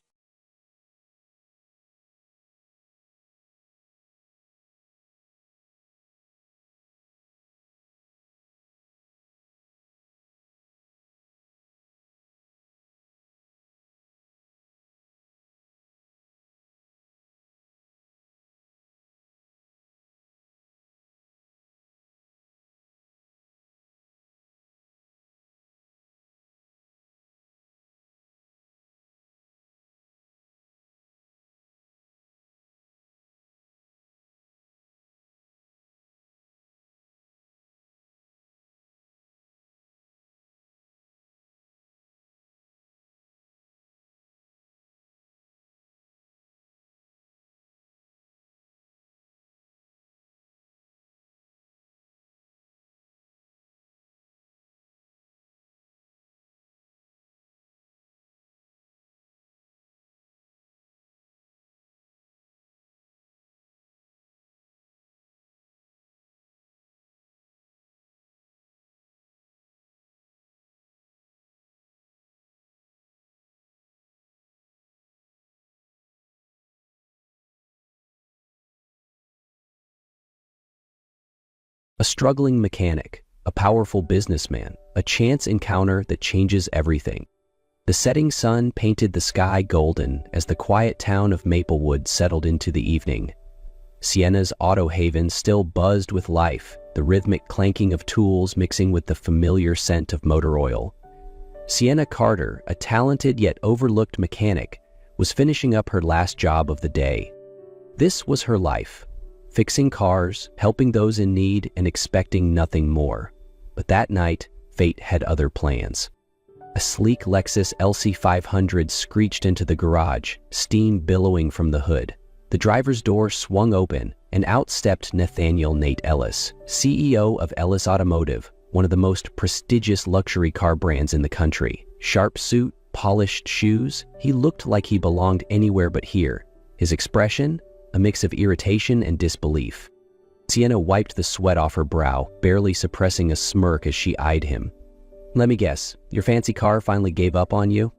A struggling mechanic, a powerful businessman, a chance encounter that changes everything. The setting sun painted the sky golden as the quiet town of Maplewood settled into the evening. Sienna's auto haven still buzzed with life, the rhythmic clanking of tools mixing with the familiar scent of motor oil. Sienna Carter, a talented yet overlooked mechanic, was finishing up her last job of the day. This was her life, fixing cars, helping those in need, and expecting nothing more. But that night, fate had other plans. A sleek Lexus LC500 screeched into the garage, steam billowing from the hood. The driver's door swung open, and out stepped Nathaniel Nate Ellis, CEO of Ellis Automotive, one of the most prestigious luxury car brands in the country. Sharp suit, polished shoes, he looked like he belonged anywhere but here. His expression, a mix of irritation and disbelief. Sienna wiped the sweat off her brow, barely suppressing a smirk as she eyed him. "Let me guess, your fancy car finally gave up on you?"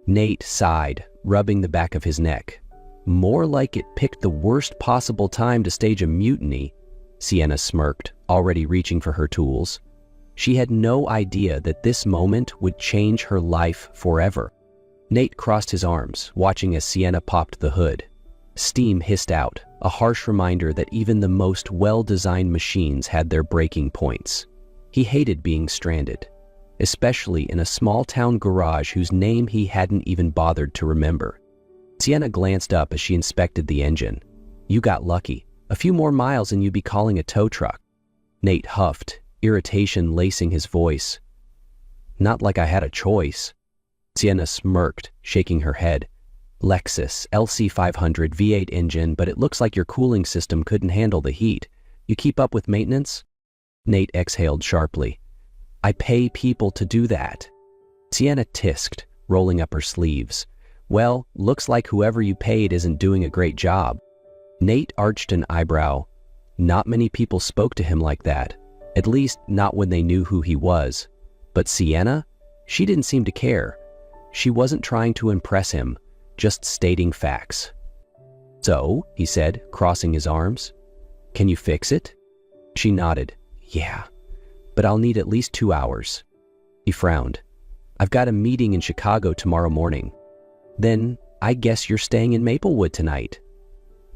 Nate sighed, rubbing the back of his neck. "More like it picked the worst possible time to stage a mutiny," Sienna smirked, already reaching for her tools. She had no idea that this moment would change her life forever. Nate crossed his arms, watching as Sienna popped the hood. Steam hissed out, a harsh reminder that even the most well-designed machines had their breaking points. He hated being stranded, especially in a small-town garage whose name he hadn't even bothered to remember. Sienna glanced up as she inspected the engine. "You got lucky. A few more miles and you'd be calling a tow truck." Nate huffed, irritation lacing his voice. "Not like I had a choice." Sienna smirked, shaking her head. "Lexus LC500 V8 engine, but it looks like your cooling system couldn't handle the heat. You keep up with maintenance?" Nate exhaled sharply. "I pay people to do that." Sienna tisked, rolling up her sleeves. "Well, looks like whoever you paid isn't doing a great job." Nate arched an eyebrow. Not many people spoke to him like that, at least not when they knew who he was. But Sienna? She didn't seem to care. She wasn't trying to impress him, just stating facts. "So," he said, crossing his arms, "can you fix it?" She nodded. "Yeah, but I'll need at least 2 hours." He frowned. "I've got a meeting in Chicago tomorrow morning." "Then I guess you're staying in Maplewood tonight."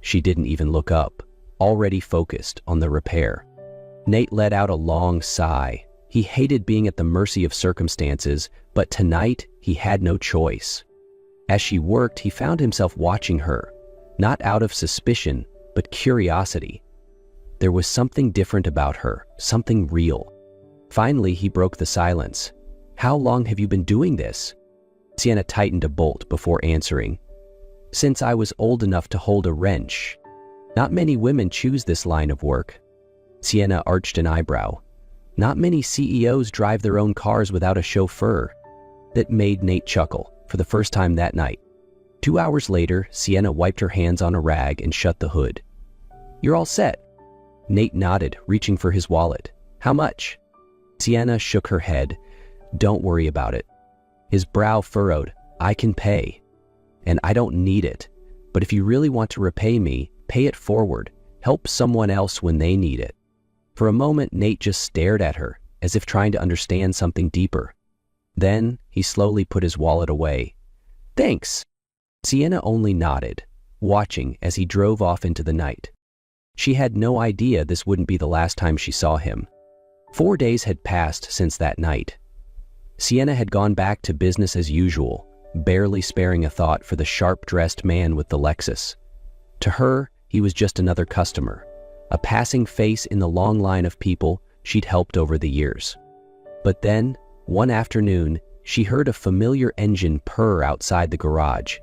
She didn't even look up, already focused on the repair. Nate let out a long sigh. He hated being at the mercy of circumstances, but tonight he had no choice. As she worked, he found himself watching her, not out of suspicion, but curiosity. There was something different about her, something real. Finally, he broke the silence. "How long have you been doing this?" Sienna tightened a bolt before answering. "Since I was old enough to hold a wrench." Not many women choose this line of work. Sienna arched an eyebrow. Not many CEOs drive their own cars without a chauffeur. That made Nate chuckle, for the first time that night. 2 hours later, Sienna wiped her hands on a rag and shut the hood. "You're all set." Nate nodded, reaching for his wallet. "How much?" Sienna shook her head. "Don't worry about it." His brow furrowed. "I can pay. And I don't need it. But if you really want to repay me, pay it forward. Help someone else when they need it." For a moment, Nate just stared at her, as if trying to understand something deeper. Then, he slowly put his wallet away. "Thanks." Sienna only nodded, watching as he drove off into the night. She had no idea this wouldn't be the last time she saw him. 4 days had passed since that night. Sienna had gone back to business as usual, barely sparing a thought for the sharp-dressed man with the Lexus. To her, he was just another customer, a passing face in the long line of people she'd helped over the years. But then, one afternoon, she heard a familiar engine purr outside the garage.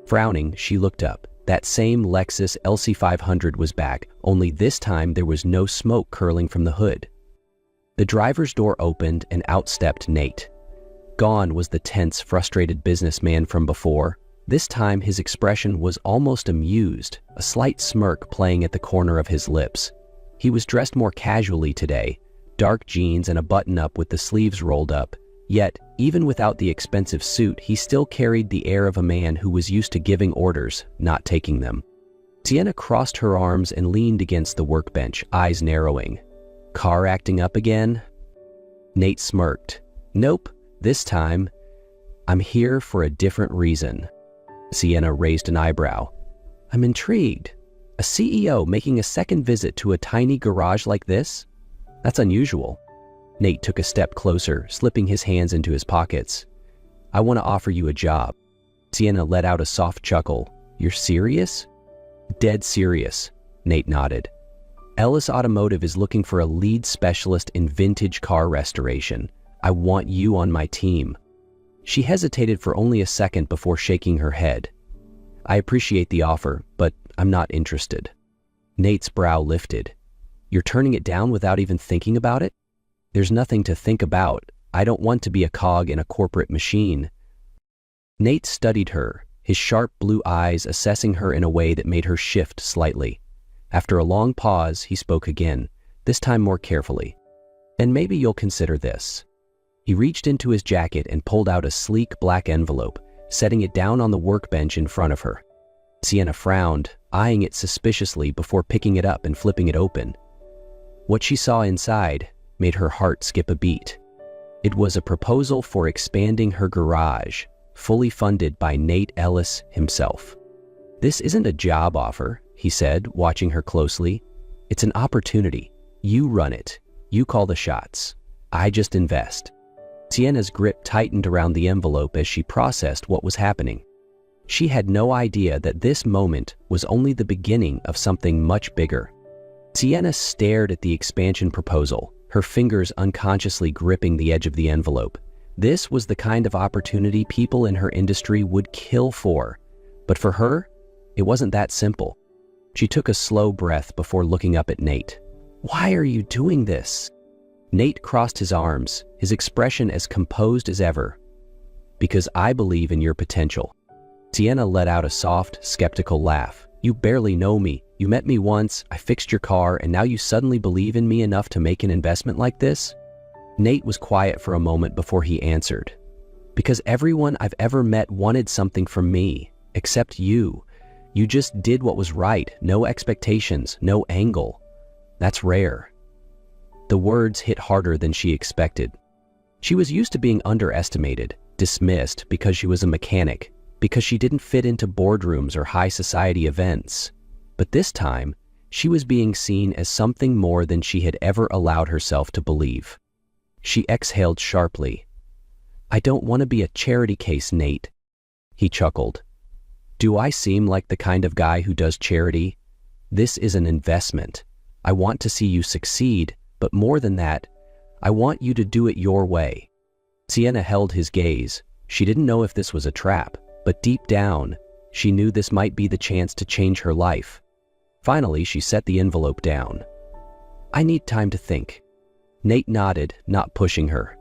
Frowning, she looked up. That same Lexus LC500 was back, only this time there was no smoke curling from the hood. The driver's door opened and out stepped Nate. Gone was the tense, frustrated businessman from before. This time his expression was almost amused, a slight smirk playing at the corner of his lips. He was dressed more casually today, dark jeans and a button-up with the sleeves rolled up. Yet, even without the expensive suit, he still carried the air of a man who was used to giving orders, not taking them. Sienna crossed her arms and leaned against the workbench, eyes narrowing. car acting up again?" Nate smirked. "Nope, this time, I'm here for a different reason." Sienna raised an eyebrow. "I'm intrigued. A CEO making a second visit to a tiny garage like this? That's unusual." Nate took a step closer, slipping his hands into his pockets. "I want to offer you a job." Sienna let out a soft chuckle. "You're serious?" "Dead serious," Nate nodded. "Ellis Automotive is looking for a lead specialist in vintage car restoration. I want you on my team." She hesitated for only a second before shaking her head. "I appreciate the offer, but I'm not interested." Nate's brow lifted. "You're turning it down without even thinking about it?" "There's nothing to think about. I don't want to be a cog in a corporate machine." Nate studied her, his sharp blue eyes assessing her in a way that made her shift slightly. After a long pause, he spoke again, this time more carefully. "And maybe you'll consider this." He reached into his jacket and pulled out a sleek black envelope, setting it down on the workbench in front of her. Sienna frowned, eyeing it suspiciously before picking it up and flipping it open. What she saw inside made her heart skip a beat. It was a proposal for expanding her garage, fully funded by Nate Ellis himself. "This isn't a job offer," he said, watching her closely. "It's an opportunity. You run it. You call the shots. I just invest." Sienna's grip tightened around the envelope as she processed what was happening. She had no idea that this moment was only the beginning of something much bigger. Sienna stared at the expansion proposal, her fingers unconsciously gripping the edge of the envelope. This was the kind of opportunity people in her industry would kill for. But for her, it wasn't that simple. She took a slow breath before looking up at Nate. "Why are you doing this?" Nate crossed his arms, his expression as composed as ever. "Because I believe in your potential." Sienna let out a soft, skeptical laugh. "You barely know me. You met me once, I fixed your car, and now you suddenly believe in me enough to make an investment like this?" Nate was quiet for a moment before he answered. "Because everyone I've ever met wanted something from me, except you. You just did what was right, no expectations, no angle. That's rare." The words hit harder than she expected. She was used to being underestimated, dismissed because she was a mechanic, because she didn't fit into boardrooms or high society events. But this time, she was being seen as something more than she had ever allowed herself to believe. She exhaled sharply. "I don't want to be a charity case, Nate." He chuckled. "Do I seem like the kind of guy who does charity? This is an investment. I want to see you succeed, but more than that, I want you to do it your way." Sienna held his gaze. She didn't know if this was a trap, but deep down, she knew this might be the chance to change her life. Finally, she set the envelope down. "I need time to think." Nate nodded, not pushing her.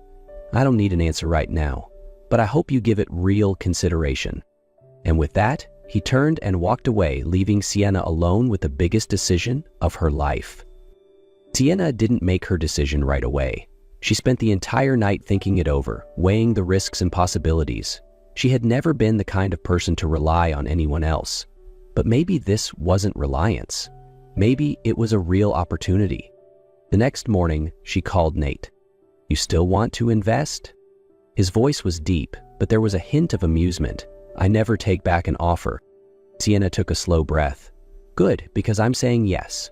"I don't need an answer right now, but I hope you give it real consideration." And with that, he turned and walked away, leaving Sienna alone with the biggest decision of her life. Sienna didn't make her decision right away. She spent the entire night thinking it over, weighing the risks and possibilities. She had never been the kind of person to rely on anyone else. But maybe this wasn't reliance. Maybe it was a real opportunity. The next morning, she called Nate. "You still want to invest?" His voice was deep, but there was a hint of amusement. "I never take back an offer." Sienna took a slow breath. "Good, because I'm saying yes."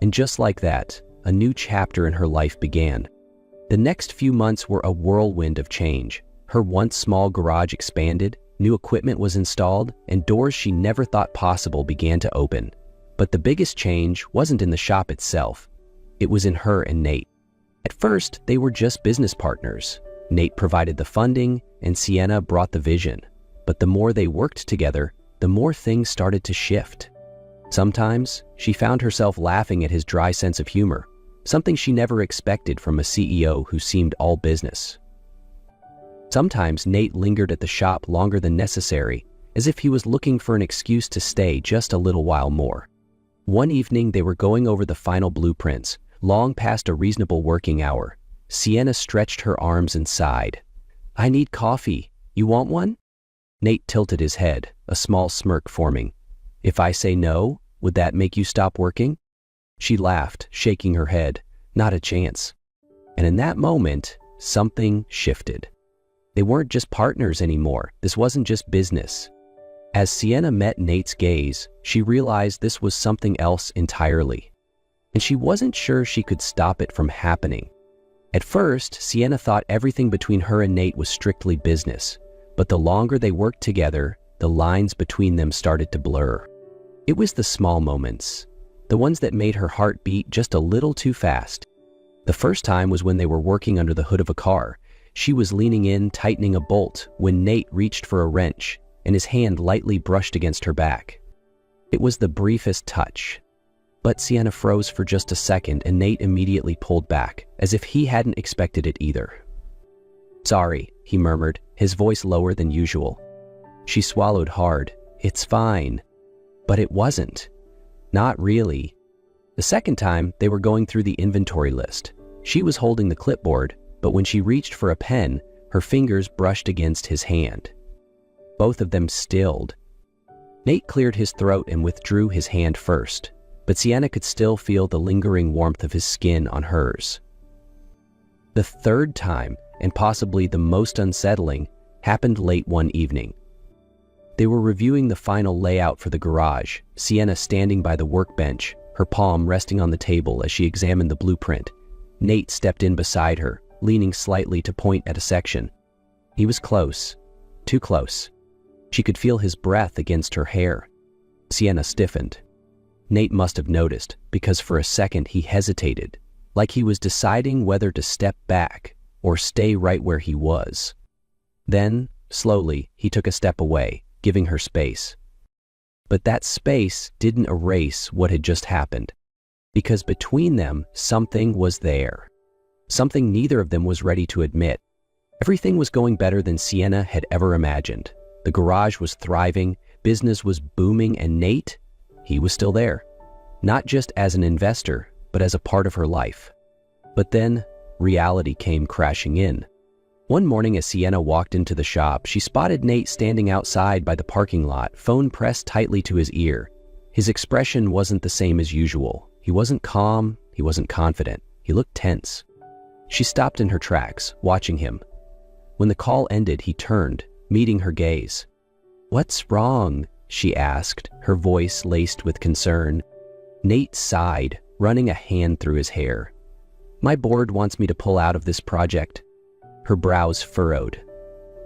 And just like that, a new chapter in her life began. The next few months were a whirlwind of change. Her once small garage expanded, new equipment was installed, and doors she never thought possible began to open. But the biggest change wasn't in the shop itself. It was in her and Nate. At first, they were just business partners. Nate provided the funding, and Sienna brought the vision. But the more they worked together, the more things started to shift. Sometimes, she found herself laughing at his dry sense of humor, something she never expected from a CEO who seemed all business. Sometimes Nate lingered at the shop longer than necessary, as if he was looking for an excuse to stay just a little while more. One evening they were going over the final blueprints, long past a reasonable working hour. Sienna stretched her arms and sighed. "I need coffee. You want one?" Nate tilted his head, a small smirk forming. "If I say no, would that make you stop working?" She laughed, shaking her head. Not a chance. And in that moment, something shifted. They weren't just partners anymore. This wasn't just business. As Sienna met Nate's gaze, she realized this was something else entirely. And she wasn't sure she could stop it from happening. At first, Sienna thought everything between her and Nate was strictly business. But the longer they worked together, the lines between them started to blur. It was the small moments, the ones that made her heart beat just a little too fast. The first time was when they were working under the hood of a car. She was leaning in, tightening a bolt, when Nate reached for a wrench, and his hand lightly brushed against her back. It was the briefest touch. But Sienna froze for just a second, and Nate immediately pulled back, as if he hadn't expected it either. "Sorry," he murmured, his voice lower than usual. She swallowed hard. "It's fine." But it wasn't. Not really. The second time, they were going through the inventory list. She was holding the clipboard, but when she reached for a pen, her fingers brushed against his hand. Both of them stilled. Nate cleared his throat and withdrew his hand first, but Sienna could still feel the lingering warmth of his skin on hers. The third time, and possibly the most unsettling, happened late one evening. They were reviewing the final layout for the garage, Sienna standing by the workbench, her palm resting on the table as she examined the blueprint. Nate stepped in beside her, leaning slightly to point at a section. He was close, too close. She could feel his breath against her hair. Sienna stiffened. Nate must have noticed, because for a second he hesitated, like he was deciding whether to step back or stay right where he was. Then, slowly, he took a step away, giving her space. But that space didn't erase what had just happened, because between them, something was there. Something neither of them was ready to admit. Everything was going better than Sienna had ever imagined. The garage was thriving, business was booming, and Nate, he was still there. Not just as an investor, but as a part of her life. But then, reality came crashing in. One morning as Sienna walked into the shop, she spotted Nate standing outside by the parking lot, phone pressed tightly to his ear. His expression wasn't the same as usual. He wasn't calm, he wasn't confident. He looked tense. She stopped in her tracks, watching him. When the call ended, he turned, meeting her gaze. "What's wrong?" she asked, her voice laced with concern. Nate sighed, running a hand through his hair. "My board wants me to pull out of this project." Her brows furrowed.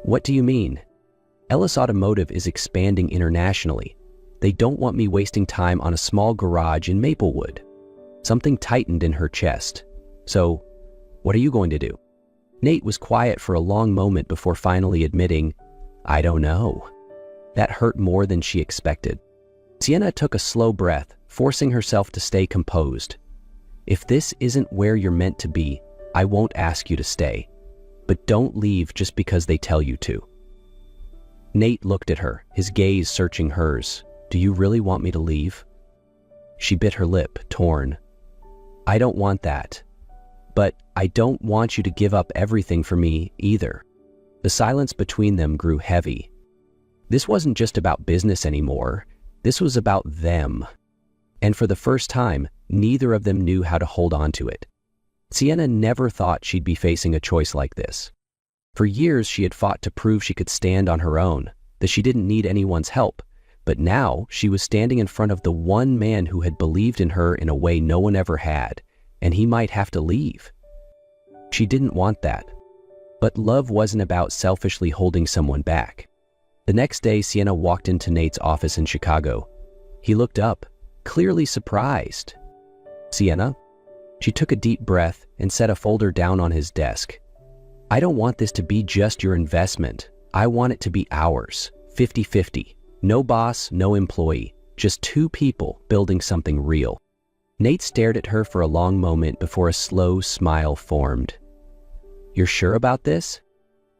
"What do you mean?" "Ellis Automotive is expanding internationally. They don't want me wasting time on a small garage in Maplewood." Something tightened in her chest. "So, what are you going to do?" Nate was quiet for a long moment before finally admitting, "I don't know." That hurt more than she expected. Sienna took a slow breath, forcing herself to stay composed. "If this isn't where you're meant to be, I won't ask you to stay. But don't leave just because they tell you to." Nate looked at her, his gaze searching hers. "Do you really want me to leave?" She bit her lip, torn. "I don't want that. But I don't want you to give up everything for me either." The silence between them grew heavy. This wasn't just about business anymore. This was about them. And for the first time, neither of them knew how to hold on to it. Sienna never thought she'd be facing a choice like this. For years, she had fought to prove she could stand on her own, that she didn't need anyone's help. But now, she was standing in front of the one man who had believed in her in a way no one ever had, and he might have to leave. She didn't want that. But love wasn't about selfishly holding someone back. The next day, Sienna walked into Nate's office in Chicago. He looked up, clearly surprised. "Sienna?" She took a deep breath and set a folder down on his desk. "I don't want this to be just your investment. I want it to be ours, 50-50. No boss, no employee, just two people building something real." Nate stared at her for a long moment before a slow smile formed. "You're sure about this?"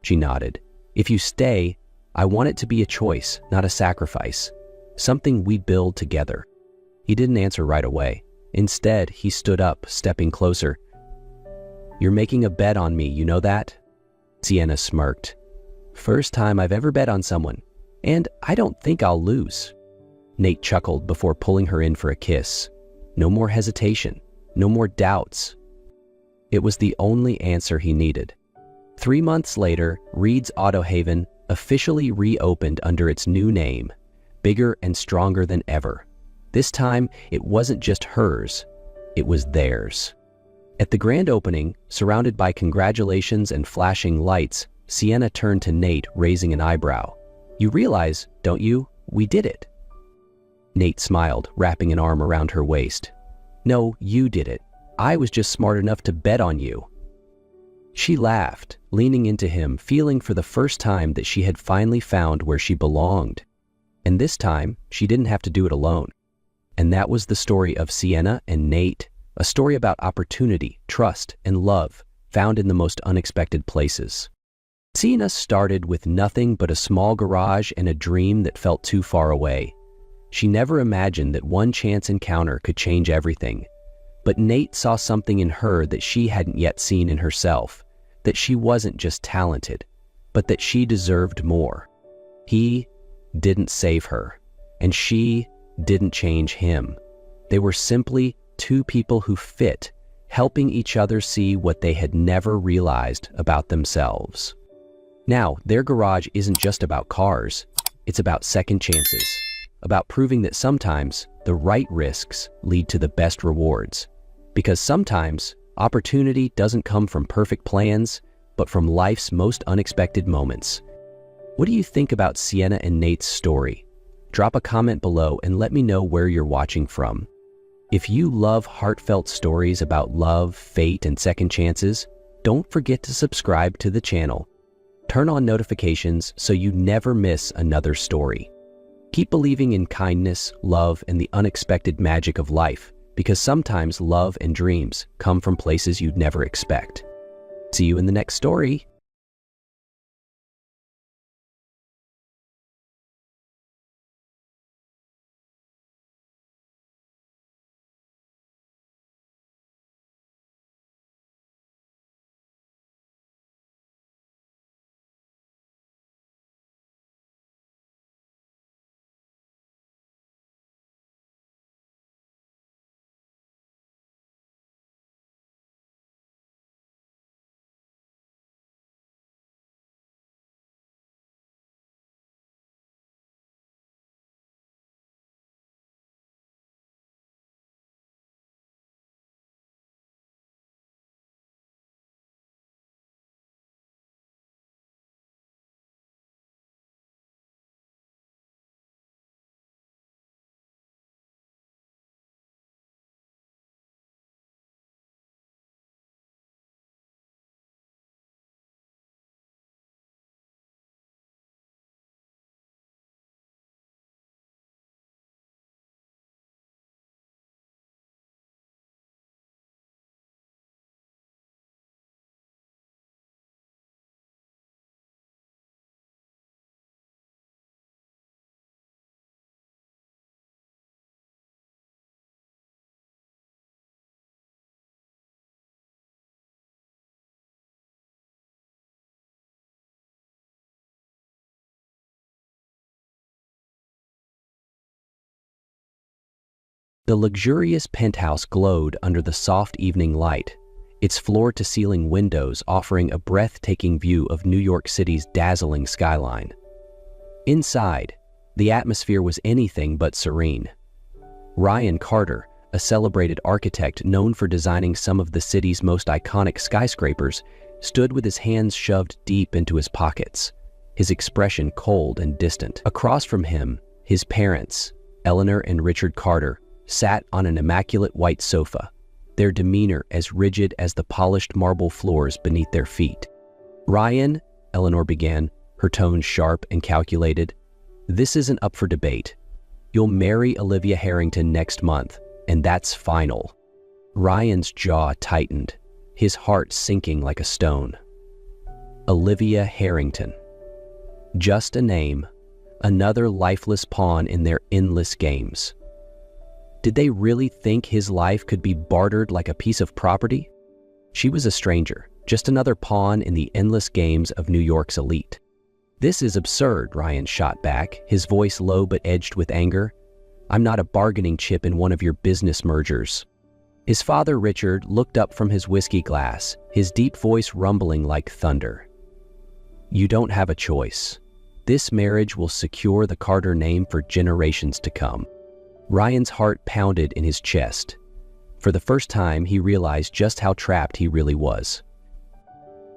She nodded. "If you stay, I want it to be a choice, not a sacrifice. Something we build together." He didn't answer right away. Instead, he stood up, stepping closer. "You're making a bet on me, you know that?" Sienna smirked. "First time I've ever bet on someone, and I don't think I'll lose." Nate chuckled before pulling her in for a kiss. No more hesitation, no more doubts. It was the only answer he needed. 3 months later, Reed's Auto Haven officially reopened under its new name, bigger and stronger than ever. This time, it wasn't just hers, it was theirs. At the grand opening, surrounded by congratulations and flashing lights, Sienna turned to Nate, raising an eyebrow. "You realize, don't you, we did it?" Nate smiled, wrapping an arm around her waist. "No, you did it. I was just smart enough to bet on you." She laughed, leaning into him, feeling for the first time that she had finally found where she belonged. And this time, she didn't have to do it alone. And that was the story of Sienna and Nate, a story about opportunity, trust, and love found in the most unexpected places. Sienna started with nothing but a small garage and a dream that felt too far away. She never imagined that one chance encounter could change everything. But Nate saw something in her that she hadn't yet seen in herself, that she wasn't just talented, but that she deserved more. He didn't save her, and she didn't change him. They were simply two people who fit, helping each other see what they had never realized about themselves. Now, their garage isn't just about cars, it's about second chances, about proving that sometimes the right risks lead to the best rewards. Because sometimes opportunity doesn't come from perfect plans, but from life's most unexpected moments. What do you think about Sienna and Nate's story? Drop a comment below and let me know where you're watching from. If you love heartfelt stories about love, fate, and second chances, don't forget to subscribe to the channel. Turn on notifications so you never miss another story. Keep believing in kindness, love, and the unexpected magic of life, because sometimes love and dreams come from places you'd never expect. See you in the next story. The luxurious penthouse glowed under the soft evening light, its floor-to-ceiling windows offering a breathtaking view of New York City's dazzling skyline. Inside, the atmosphere was anything but serene. Ryan Carter, a celebrated architect known for designing some of the city's most iconic skyscrapers, stood with his hands shoved deep into his pockets, his expression cold and distant. Across from him, his parents, Eleanor and Richard Carter, sat on an immaculate white sofa, their demeanor as rigid as the polished marble floors beneath their feet. "Ryan," Eleanor began, her tone sharp and calculated, "this isn't up for debate. You'll marry Olivia Harrington next month, and that's final." Ryan's jaw tightened, his heart sinking like a stone. Olivia Harrington. Just a name, another lifeless pawn in their endless games. Did they really think his life could be bartered like a piece of property? She was a stranger, just another pawn in the endless games of New York's elite. "This is absurd," Ryan shot back, his voice low but edged with anger. "I'm not a bargaining chip in one of your business mergers." His father, Richard, looked up from his whiskey glass, his deep voice rumbling like thunder. "You don't have a choice. This marriage will secure the Carter name for generations to come." Ryan's heart pounded in his chest. For the first time, he realized just how trapped he really was.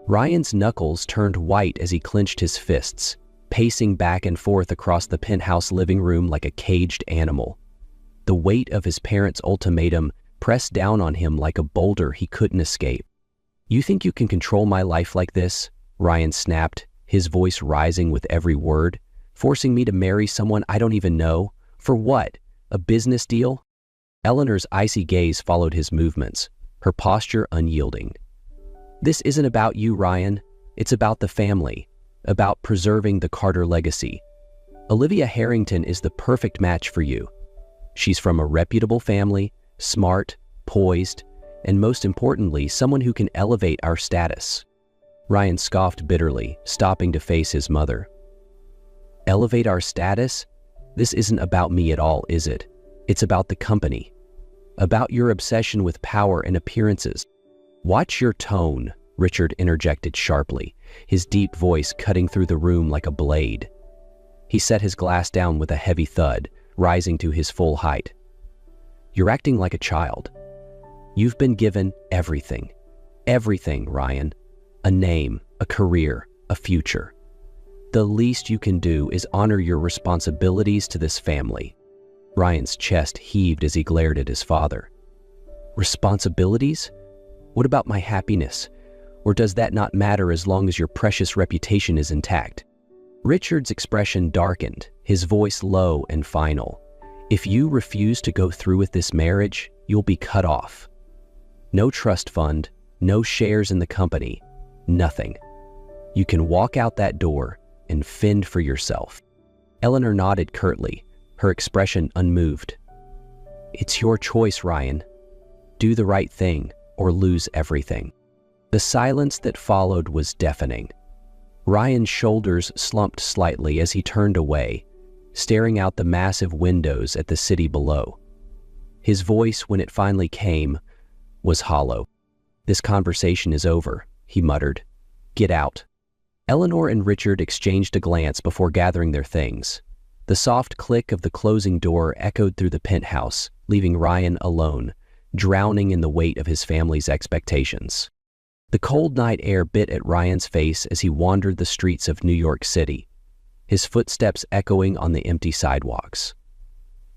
Ryan's knuckles turned white as he clenched his fists, pacing back and forth across the penthouse living room like a caged animal. The weight of his parents' ultimatum pressed down on him like a boulder he couldn't escape. "You think you can control my life like this?" Ryan snapped, his voice rising with every word. "Forcing me to marry someone I don't even know? For what? A business deal?" Eleanor's icy gaze followed his movements, her posture unyielding. "This isn't about you, Ryan. It's about the family, about preserving the Carter legacy. Olivia Harrington is the perfect match for you. She's from a reputable family, smart, poised, and most importantly, someone who can elevate our status." Ryan scoffed bitterly, stopping to face his mother. "Elevate our status? This isn't about me at all, is it? It's about the company. About your obsession with power and appearances." "Watch your tone," Richard interjected sharply, his deep voice cutting through the room like a blade. He set his glass down with a heavy thud, rising to his full height. "You're acting like a child. You've been given everything. Everything, Ryan. A name, a career, a future. The least you can do is honor your responsibilities to this family." Ryan's chest heaved as he glared at his father. "Responsibilities? What about my happiness? Or does that not matter as long as your precious reputation is intact?" Richard's expression darkened, his voice low and final. "If you refuse to go through with this marriage, you'll be cut off. No trust fund, no shares in the company, nothing. You can walk out that door and fend for yourself." Eleanor nodded curtly, her expression unmoved. "It's your choice, Ryan. Do the right thing or lose everything." The silence that followed was deafening. Ryan's shoulders slumped slightly as he turned away, staring out the massive windows at the city below. His voice, when it finally came, was hollow. "This conversation is over," he muttered. "Get out." Eleanor and Richard exchanged a glance before gathering their things. The soft click of the closing door echoed through the penthouse, leaving Ryan alone, drowning in the weight of his family's expectations. The cold night air bit at Ryan's face as he wandered the streets of New York City, his footsteps echoing on the empty sidewalks.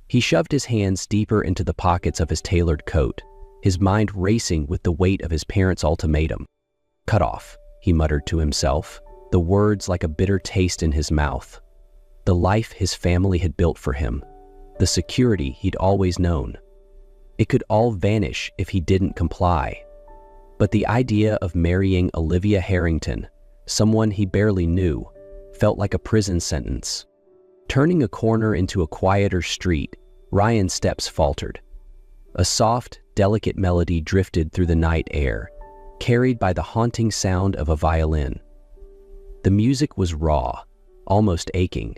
He shoved his hands deeper into the pockets of his tailored coat, his mind racing with the weight of his parents' ultimatum. "Cut off," he muttered to himself, the words like a bitter taste in his mouth. The life his family had built for him, the security he'd always known. It could all vanish if he didn't comply. But the idea of marrying Olivia Harrington, someone he barely knew, felt like a prison sentence. Turning a corner into a quieter street, Ryan's steps faltered. A soft, delicate melody drifted through the night air, carried by the haunting sound of a violin. The music was raw, almost aching,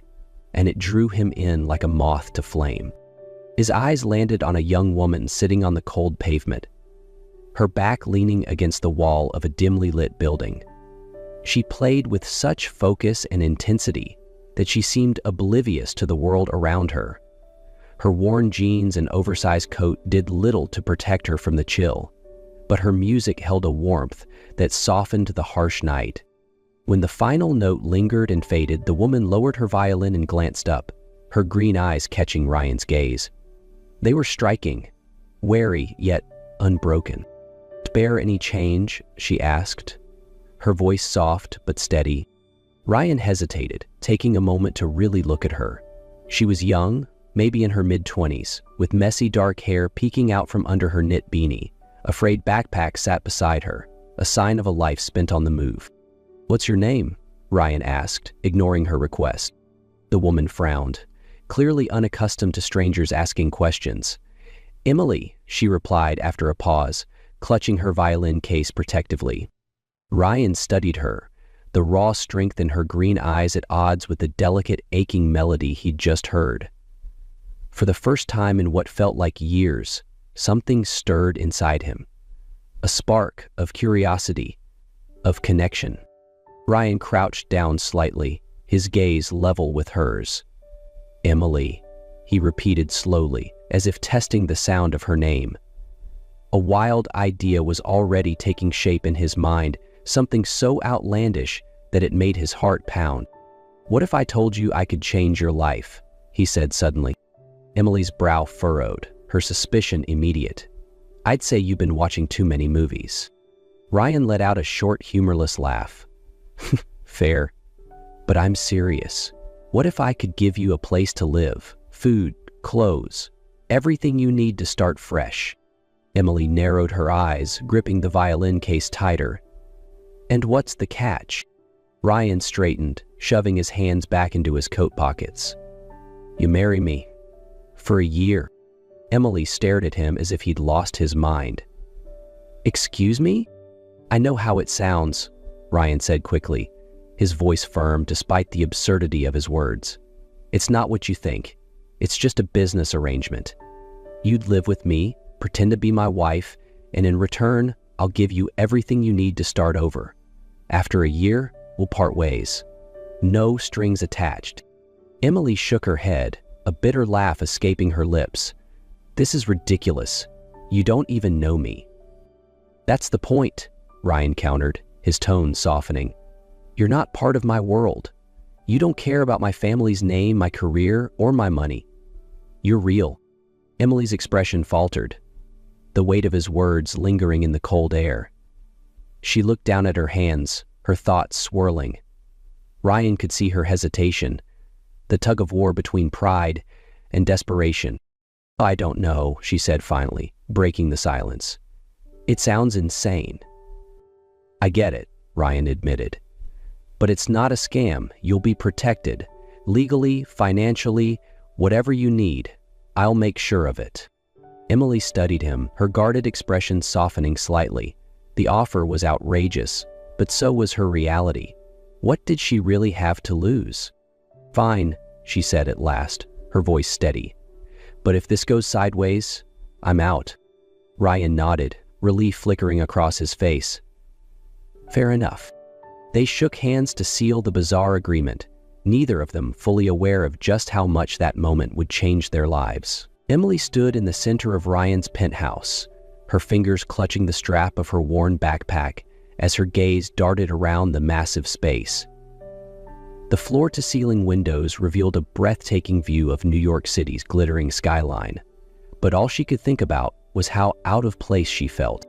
and it drew him in like a moth to flame. His eyes landed on a young woman sitting on the cold pavement, her back leaning against the wall of a dimly lit building. She played with such focus and intensity that she seemed oblivious to the world around her. Her worn jeans and oversized coat did little to protect her from the chill, but her music held a warmth that softened the harsh night. When the final note lingered and faded, the woman lowered her violin and glanced up, her green eyes catching Ryan's gaze. They were striking, wary yet unbroken. "Spare any change?" she asked, her voice soft but steady. Ryan hesitated, taking a moment to really look at her. She was young, maybe in her mid-20s, with messy dark hair peeking out from under her knit beanie. A frayed backpack sat beside her, a sign of a life spent on the move. "What's your name?" Ryan asked, ignoring her request. The woman frowned, clearly unaccustomed to strangers asking questions. "Emily," she replied after a pause, clutching her violin case protectively. Ryan studied her, the raw strength in her green eyes at odds with the delicate, aching melody he'd just heard. For the first time in what felt like years, something stirred inside him. A spark of curiosity, of connection. Ryan crouched down slightly, his gaze level with hers. "Emily," he repeated slowly, as if testing the sound of her name. A wild idea was already taking shape in his mind, something so outlandish that it made his heart pound. "What if I told you I could change your life?" he said suddenly. Emily's brow furrowed, her suspicion immediate. "I'd say you've been watching too many movies." Ryan let out a short, humorless laugh. "Fair. But I'm serious. What if I could give you a place to live, food, clothes, everything you need to start fresh?" Emily narrowed her eyes, gripping the violin case tighter. "And what's the catch?" Ryan straightened, shoving his hands back into his coat pockets. "You marry me. For a year." Emily stared at him as if he'd lost his mind. "Excuse me?" "I know how it sounds," Ryan said quickly, his voice firm despite the absurdity of his words. "It's not what you think. It's just a business arrangement. You'd live with me, pretend to be my wife, and in return, I'll give you everything you need to start over. After a year, we'll part ways. No strings attached." Emily shook her head, a bitter laugh escaping her lips. "This is ridiculous. You don't even know me." "That's the point," Ryan countered, his tone softening. "You're not part of my world. You don't care about my family's name, my career, or my money. You're real." Emily's expression faltered, the weight of his words lingering in the cold air. She looked down at her hands, her thoughts swirling. Ryan could see her hesitation, the tug-of-war between pride and desperation. "I don't know," she said finally, breaking the silence. "It sounds insane." "I get it," Ryan admitted. "But it's not a scam. You'll be protected. Legally, financially, whatever you need. I'll make sure of it." Emily studied him, her guarded expression softening slightly. The offer was outrageous, but so was her reality. What did she really have to lose? "Fine," she said at last, her voice steady. "But if this goes sideways, I'm out." Ryan nodded, relief flickering across his face. "Fair enough." They shook hands to seal the bizarre agreement, neither of them fully aware of just how much that moment would change their lives. Emily stood in the center of Ryan's penthouse, her fingers clutching the strap of her worn backpack as her gaze darted around the massive space. The floor-to-ceiling windows revealed a breathtaking view of New York City's glittering skyline, but all she could think about was how out of place she felt.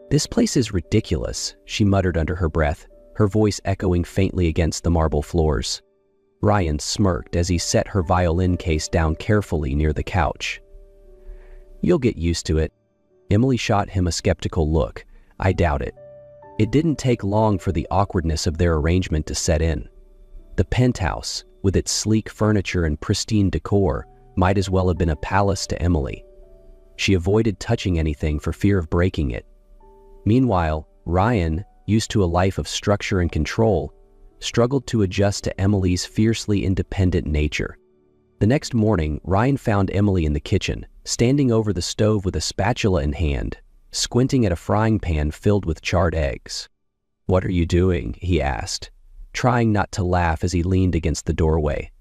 "This place is ridiculous," she muttered under her breath, her voice echoing faintly against the marble floors. Ryan smirked as he set her violin case down carefully near the couch. "You'll get used to it." Emily shot him a skeptical look. "I doubt it." It didn't take long for the awkwardness of their arrangement to set in. The penthouse, with its sleek furniture and pristine decor, might as well have been a palace to Emily. She avoided touching anything for fear of breaking it. Meanwhile, Ryan, used to a life of structure and control, struggled to adjust to Emily's fiercely independent nature. The next morning, Ryan found Emily in the kitchen, standing over the stove with a spatula in hand, squinting at a frying pan filled with charred eggs. "What are you doing?" he asked, trying not to laugh as he leaned against the doorway.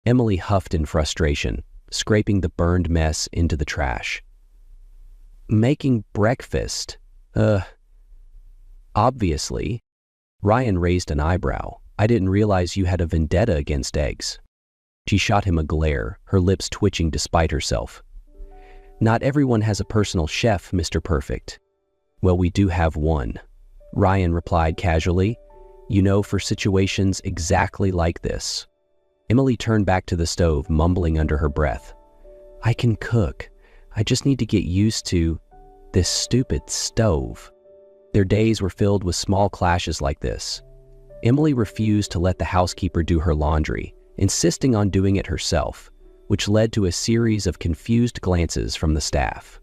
Emily huffed in frustration, scraping the burned mess into the trash. "Making breakfast. Obviously." Ryan raised an eyebrow. "I didn't realize you had a vendetta against eggs." She shot him a glare, her lips twitching despite herself. "Not everyone has a personal chef, Mr. Perfect." "Well, we do have one," Ryan replied casually. "You know, for situations exactly like this." Emily turned back to the stove, mumbling under her breath. "I can cook. I just need to get used to this stupid stove." Their days were filled with small clashes like this. Emily refused to let the housekeeper do her laundry, insisting on doing it herself, which led to a series of confused glances from the staff.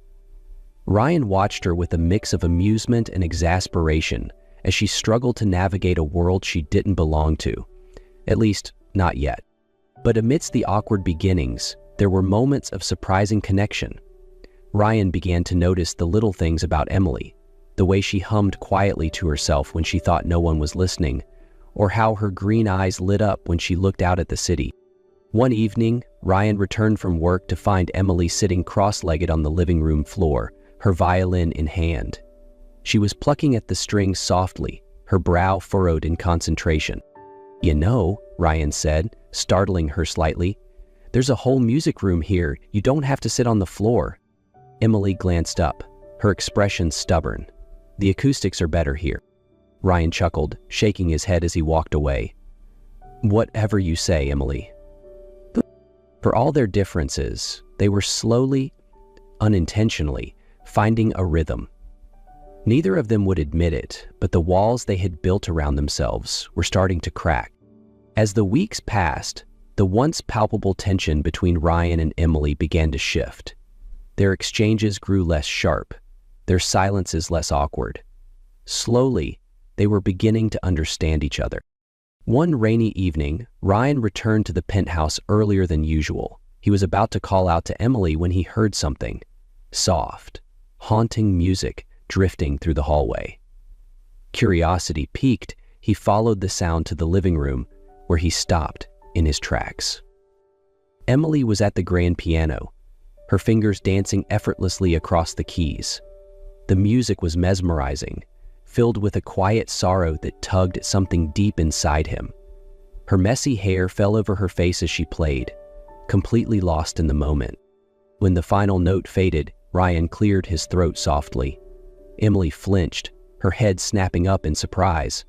Ryan watched her with a mix of amusement and exasperation as she struggled to navigate a world she didn't belong to, at least not yet. But amidst the awkward beginnings, there were moments of surprising connection. Ryan began to notice the little things about Emily, the way she hummed quietly to herself when she thought no one was listening, or how her green eyes lit up when she looked out at the city. One evening, Ryan returned from work to find Emily sitting cross-legged on the living room floor, her violin in hand. She was plucking at the strings softly, her brow furrowed in concentration. "You know," Ryan said, startling her slightly, "there's a whole music room here. You don't have to sit on the floor." Emily glanced up, her expression stubborn. "The acoustics are better here." Ryan chuckled, shaking his head as he walked away. "Whatever you say, Emily." For all their differences, they were slowly, unintentionally, finding a rhythm. Neither of them would admit it, but the walls they had built around themselves were starting to crack. As the weeks passed, the once palpable tension between Ryan and Emily began to shift. Their exchanges grew less sharp, their silences less awkward. Slowly, they were beginning to understand each other. One rainy evening, Ryan returned to the penthouse earlier than usual. He was about to call out to Emily when he heard something. Soft, haunting music drifting through the hallway. Curiosity piqued, he followed the sound to the living room, where he stopped in his tracks. Emily was at the grand piano, her fingers dancing effortlessly across the keys. The music was mesmerizing, filled with a quiet sorrow that tugged at something deep inside him. Her messy hair fell over her face as she played, completely lost in the moment. When the final note faded, Ryan cleared his throat softly. Emily flinched, her head snapping up in surprise.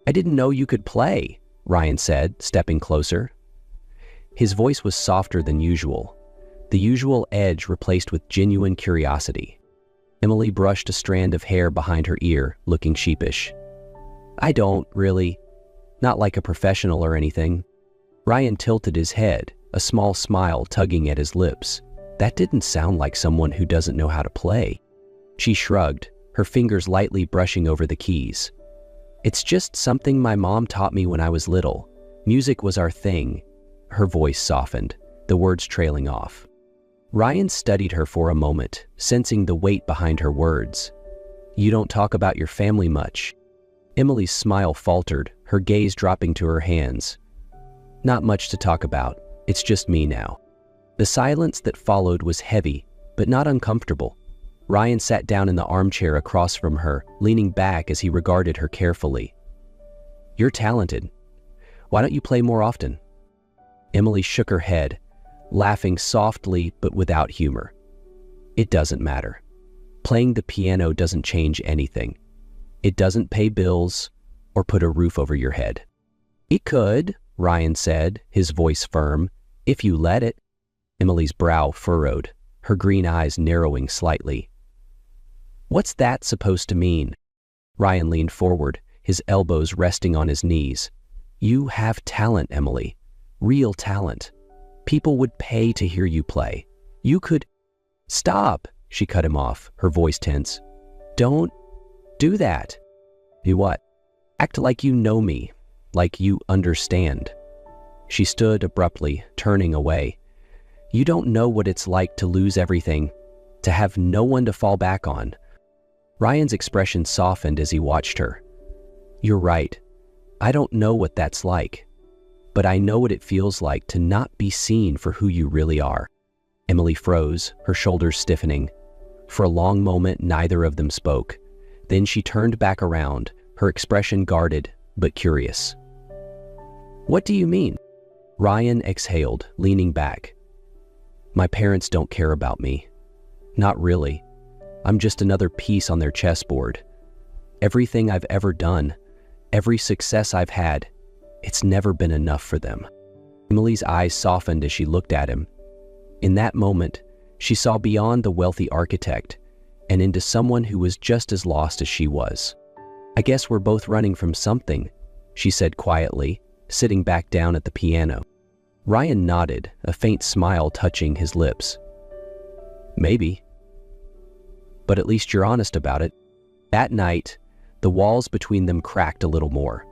"I didn't know you could play," Ryan said, stepping closer. His voice was softer than usual, the usual edge replaced with genuine curiosity. Emily brushed a strand of hair behind her ear, looking sheepish. "I don't, really. Not like a professional or anything." Ryan tilted his head, a small smile tugging at his lips. That didn't sound like someone who doesn't know how to play. She shrugged, her fingers lightly brushing over the keys. "It's just something my mom taught me when I was little. Music was our thing." Her voice softened, the words trailing off. Ryan studied her for a moment, sensing the weight behind her words. "You don't talk about your family much." Emily's smile faltered, her gaze dropping to her hands. "Not much to talk about. It's just me now." The silence that followed was heavy, but not uncomfortable. Ryan sat down in the armchair across from her, leaning back as he regarded her carefully. "You're talented. Why don't you play more often?" Emily shook her head, laughing softly but without humor. "It doesn't matter. Playing the piano doesn't change anything. It doesn't pay bills or put a roof over your head." "It could," Ryan said, his voice firm, "if you let it." Emily's brow furrowed, her green eyes narrowing slightly. "What's that supposed to mean?" Ryan leaned forward, his elbows resting on his knees. "You have talent, Emily. Real talent. People would pay to hear you play. You could—" "Stop," she cut him off, her voice tense. "Don't do that." "Do what?" "Act like you know me, like you understand." She stood abruptly, turning away. "You don't know what it's like to lose everything, to have no one to fall back on." Ryan's expression softened as he watched her. "You're right. I don't know what that's like. But I know what it feels like to not be seen for who you really are." Emily froze, her shoulders stiffening. For a long moment, neither of them spoke. Then she turned back around, her expression guarded, but curious. "What do you mean?" Ryan exhaled, leaning back. "My parents don't care about me. Not really. I'm just another piece on their chessboard. Everything I've ever done, every success I've had, it's never been enough for them." Emily's eyes softened as she looked at him. In that moment, she saw beyond the wealthy architect and into someone who was just as lost as she was. "I guess we're both running from something," she said quietly, sitting back down at the piano. Ryan nodded, a faint smile touching his lips. "Maybe. But at least you're honest about it." That night, the walls between them cracked a little more.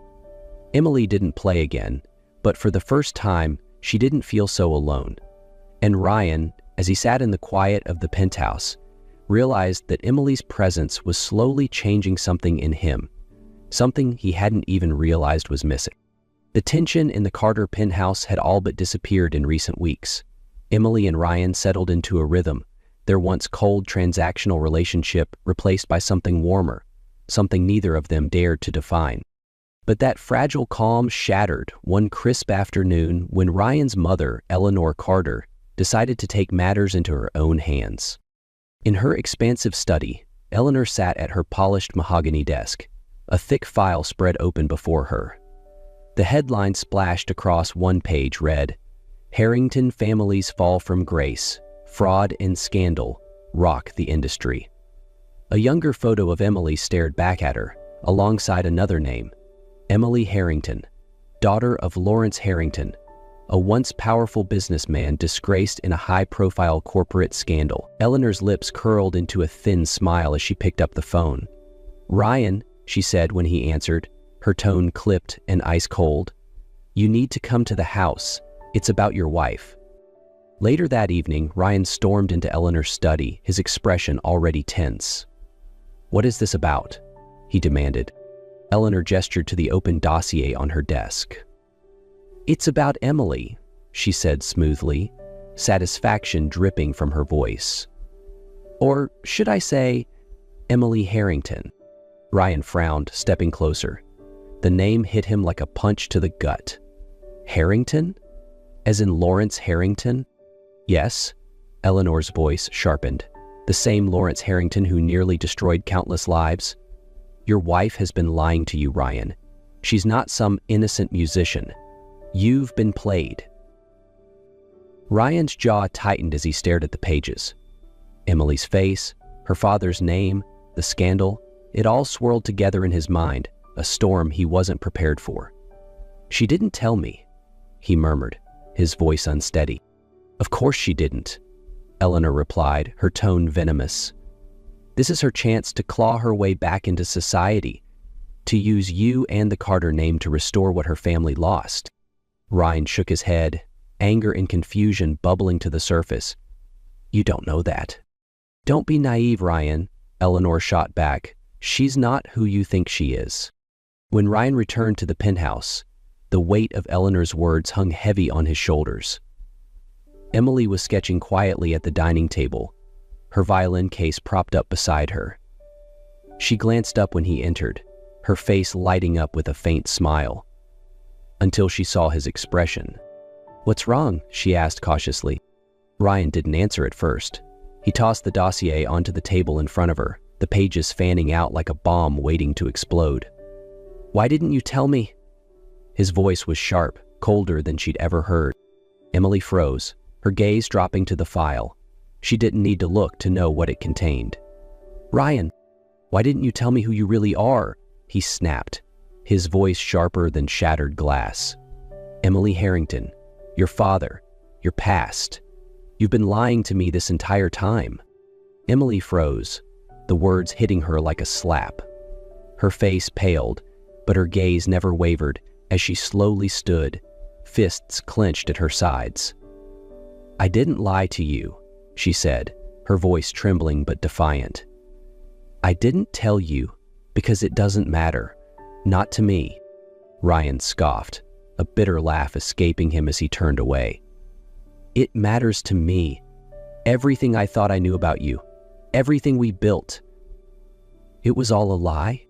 Emily didn't play again, but for the first time, she didn't feel so alone. And Ryan, as he sat in the quiet of the penthouse, realized that Emily's presence was slowly changing something in him, something he hadn't even realized was missing. The tension in the Carter penthouse had all but disappeared in recent weeks. Emily and Ryan settled into a rhythm, their once cold transactional relationship replaced by something warmer, something neither of them dared to define. But that fragile calm shattered one crisp afternoon when Ryan's mother, Eleanor Carter, decided to take matters into her own hands. In her expansive study, Eleanor sat at her polished mahogany desk, a thick file spread open before her. The headline splashed across one page read, "Harrington families fall from grace. Fraud and scandal rock the industry." A younger photo of Emily stared back at her, alongside another name, Emily Harrington, daughter of Lawrence Harrington, a once powerful businessman disgraced in a high-profile corporate scandal. Eleanor's lips curled into a thin smile as she picked up the phone. "Ryan," she said when he answered, her tone clipped and ice-cold, "you need to come to the house. It's about your wife." Later that evening, Ryan stormed into Eleanor's study, his expression already tense. "What is this about?" he demanded. Eleanor gestured to the open dossier on her desk. "It's about Emily," she said smoothly, satisfaction dripping from her voice. "Or should I say, Emily Harrington?" Ryan frowned, stepping closer. The name hit him like a punch to the gut. "Harrington? As in Lawrence Harrington?" "Yes," Eleanor's voice sharpened. "The same Lawrence Harrington who nearly destroyed countless lives. Your wife has been lying to you, Ryan. She's not some innocent musician. You've been played." Ryan's jaw tightened as he stared at the pages. Emily's face, her father's name, the scandal, it all swirled together in his mind, a storm he wasn't prepared for. "She didn't tell me," he murmured, his voice unsteady. "Of course she didn't," Eleanor replied, her tone venomous. "This is her chance to claw her way back into society, to use you and the Carter name to restore what her family lost." Ryan shook his head, anger and confusion bubbling to the surface. "You don't know that." "Don't be naive, Ryan," Eleanor shot back. "She's not who you think she is." When Ryan returned to the penthouse, the weight of Eleanor's words hung heavy on his shoulders. Emily was sketching quietly at the dining table, her violin case propped up beside her. She glanced up when he entered, her face lighting up with a faint smile, until she saw his expression. "What's wrong?" she asked cautiously. Ryan didn't answer at first. He tossed the dossier onto the table in front of her, the pages fanning out like a bomb waiting to explode. "Why didn't you tell me?" His voice was sharp, colder than she'd ever heard. Emily froze, her gaze dropping to the file. She didn't need to look to know what it contained. "Ryan, why didn't you tell me who you really are?" he snapped, his voice sharper than shattered glass. "Emily Harrington, your father, your past. You've been lying to me this entire time." Emily froze, the words hitting her like a slap. Her face paled, but her gaze never wavered as she slowly stood, fists clenched at her sides. "I didn't lie to you," she said, her voice trembling but defiant. "I didn't tell you because it doesn't matter. Not to me." Ryan scoffed, a bitter laugh escaping him as he turned away. "It matters to me. Everything I thought I knew about you, everything we built." "It was all a lie?"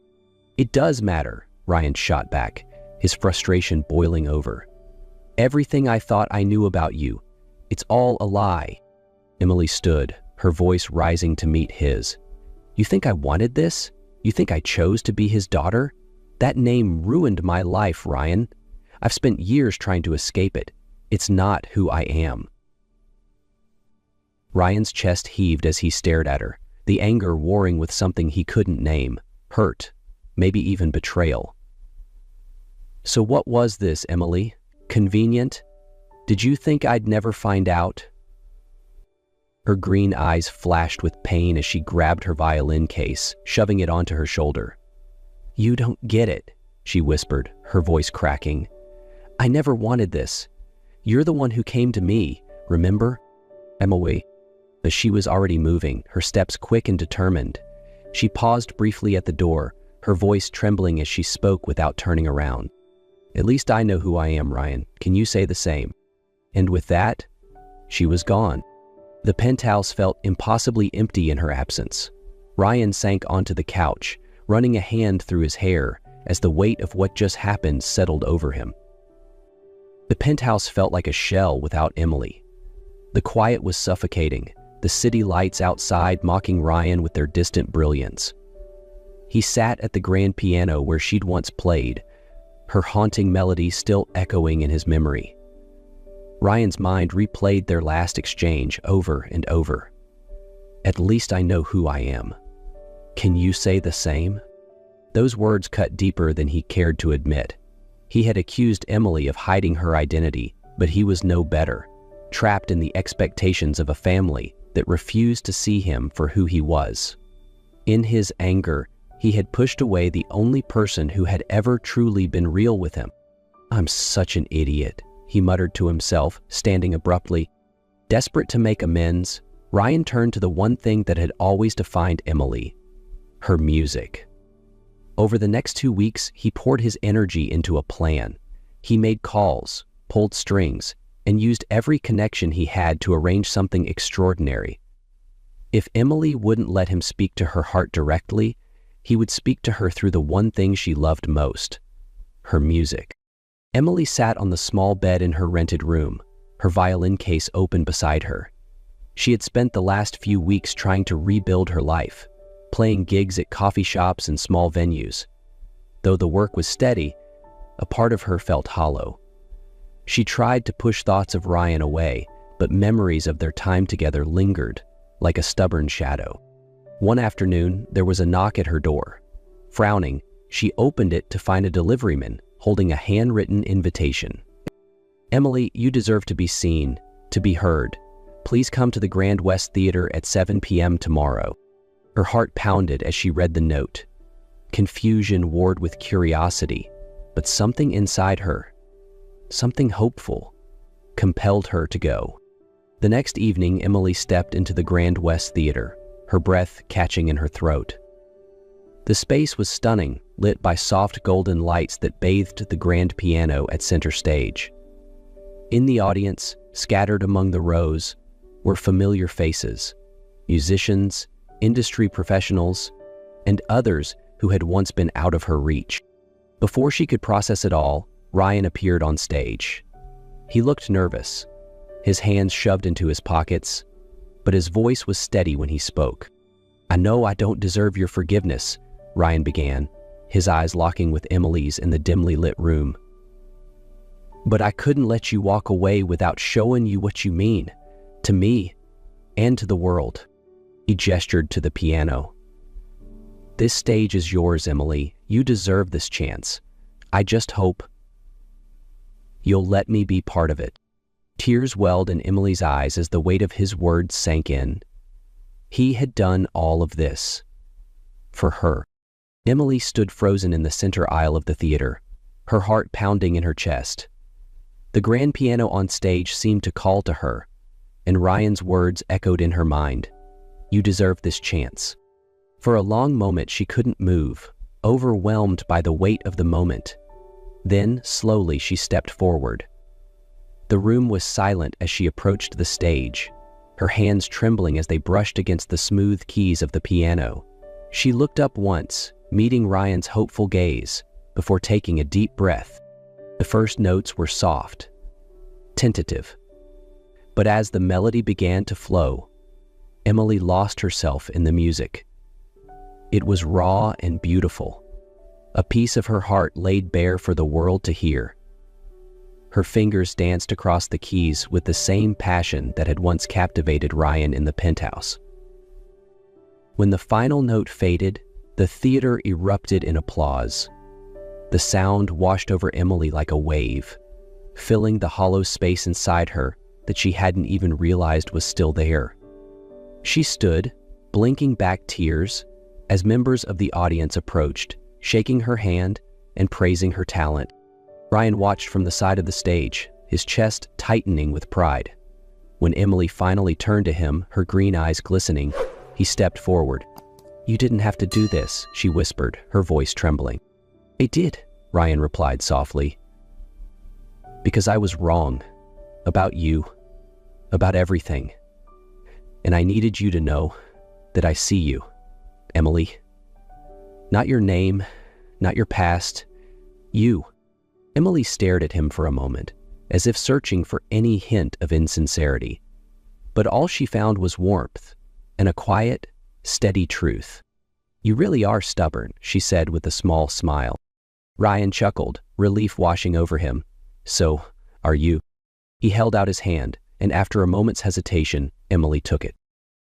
"It does matter," Ryan shot back, his frustration boiling over. "Everything I thought I knew about you, it's all a lie." Emily stood, her voice rising to meet his. "You think I wanted this? You think I chose to be his daughter? That name ruined my life, Ryan. I've spent years trying to escape it. It's not who I am." Ryan's chest heaved as he stared at her, the anger warring with something he couldn't name, hurt, maybe even betrayal. "So what was this, Emily? Convenient? Did you think I'd never find out?" Her green eyes flashed with pain as she grabbed her violin case, shoving it onto her shoulder. "You don't get it," she whispered, her voice cracking. "I never wanted this. You're the one who came to me, remember?" "Emily, but she was already moving, her steps quick and determined. She paused briefly at the door, her voice trembling as she spoke without turning around. "At least I know who I am, Ryan. Can you say the same?" And with that, she was gone. The penthouse felt impossibly empty in her absence. Ryan sank onto the couch, running a hand through his hair as the weight of what just happened settled over him. The penthouse felt like a shell without Emily. The quiet was suffocating, the city lights outside mocking Ryan with their distant brilliance. He sat at the grand piano where she'd once played, her haunting melody still echoing in his memory. Ryan's mind replayed their last exchange over and over. "At least I know who I am. Can you say the same?" Those words cut deeper than he cared to admit. He had accused Emily of hiding her identity, but he was no better, trapped in the expectations of a family that refused to see him for who he was. In his anger, he had pushed away the only person who had ever truly been real with him. "I'm such an idiot," he muttered to himself, standing abruptly. Desperate to make amends, Ryan turned to the one thing that had always defined Emily: her music. Over the next 2 weeks, he poured his energy into a plan. He made calls, pulled strings, and used every connection he had to arrange something extraordinary. If Emily wouldn't let him speak to her heart directly, he would speak to her through the one thing she loved most: her music. Emily sat on the small bed in her rented room, her violin case open beside her. She had spent the last few weeks trying to rebuild her life, playing gigs at coffee shops and small venues. Though the work was steady, a part of her felt hollow. She tried to push thoughts of Ryan away, but memories of their time together lingered, like a stubborn shadow. One afternoon, there was a knock at her door. Frowning, she opened it to find a deliveryman holding a handwritten invitation. "Emily, you deserve to be seen, to be heard. Please come to the Grand West Theater at 7 p.m. tomorrow." Her heart pounded as she read the note. Confusion warred with curiosity, but something inside her, something hopeful, compelled her to go. The next evening, Emily stepped into the Grand West Theater, her breath catching in her throat. The space was stunning, lit by soft golden lights that bathed the grand piano at center stage. In the audience, scattered among the rows, were familiar faces: musicians, industry professionals, and others who had once been out of her reach. Before she could process it all, Ryan appeared on stage. He looked nervous, his hands shoved into his pockets, but his voice was steady when he spoke. "I know I don't deserve your forgiveness," Ryan began, his eyes locking with Emily's in the dimly lit room. "But I couldn't let you walk away without showing you what you mean, to me and to the world." He gestured to the piano. "This stage is yours, Emily. You deserve this chance. I just hope you'll let me be part of it." Tears welled in Emily's eyes as the weight of his words sank in. He had done all of this for her. Emily stood frozen in the center aisle of the theater, her heart pounding in her chest. The grand piano on stage seemed to call to her, and Ryan's words echoed in her mind: "You deserve this chance." For a long moment she couldn't move, overwhelmed by the weight of the moment. Then, slowly, she stepped forward. The room was silent as she approached the stage, her hands trembling as they brushed against the smooth keys of the piano. She looked up once, meeting Ryan's hopeful gaze, before taking a deep breath. The first notes were soft, tentative. But as the melody began to flow, Emily lost herself in the music. It was raw and beautiful, a piece of her heart laid bare for the world to hear. Her fingers danced across the keys with the same passion that had once captivated Ryan in the penthouse. When the final note faded, the theater erupted in applause. The sound washed over Emily like a wave, filling the hollow space inside her that she hadn't even realized was still there. She stood, blinking back tears, as members of the audience approached, shaking her hand and praising her talent. Ryan watched from the side of the stage, his chest tightening with pride. When Emily finally turned to him, her green eyes glistening, he stepped forward. "You didn't have to do this," she whispered, her voice trembling. "I did," Ryan replied softly. "Because I was wrong. About you. About everything. And I needed you to know that I see you, Emily. Not your name, not your past. You." Emily stared at him for a moment, as if searching for any hint of insincerity. But all she found was warmth and a quiet, steady truth. "You really are stubborn," she said with a small smile. Ryan chuckled, relief washing over him. "So, are you?" He held out his hand, and after a moment's hesitation, Emily took it.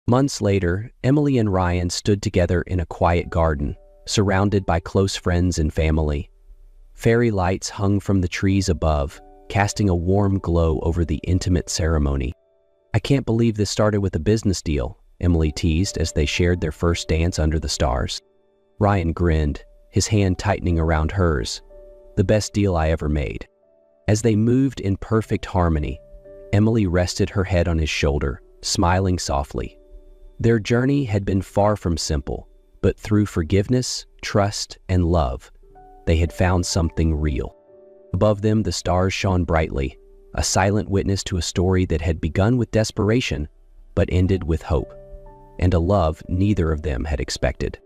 Months later, Emily and Ryan stood together in a quiet garden, surrounded by close friends and family. Fairy lights hung from the trees above, casting a warm glow over the intimate ceremony. "I can't believe this started with a business deal," Emily teased as they shared their first dance under the stars. Ryan grinned, his hand tightening around hers. "The best deal I ever made." As they moved in perfect harmony, Emily rested her head on his shoulder, smiling softly. Their journey had been far from simple, but through forgiveness, trust, and love, they had found something real. Above them, the stars shone brightly, a silent witness to a story that had begun with desperation, but ended with hope, and a love neither of them had expected.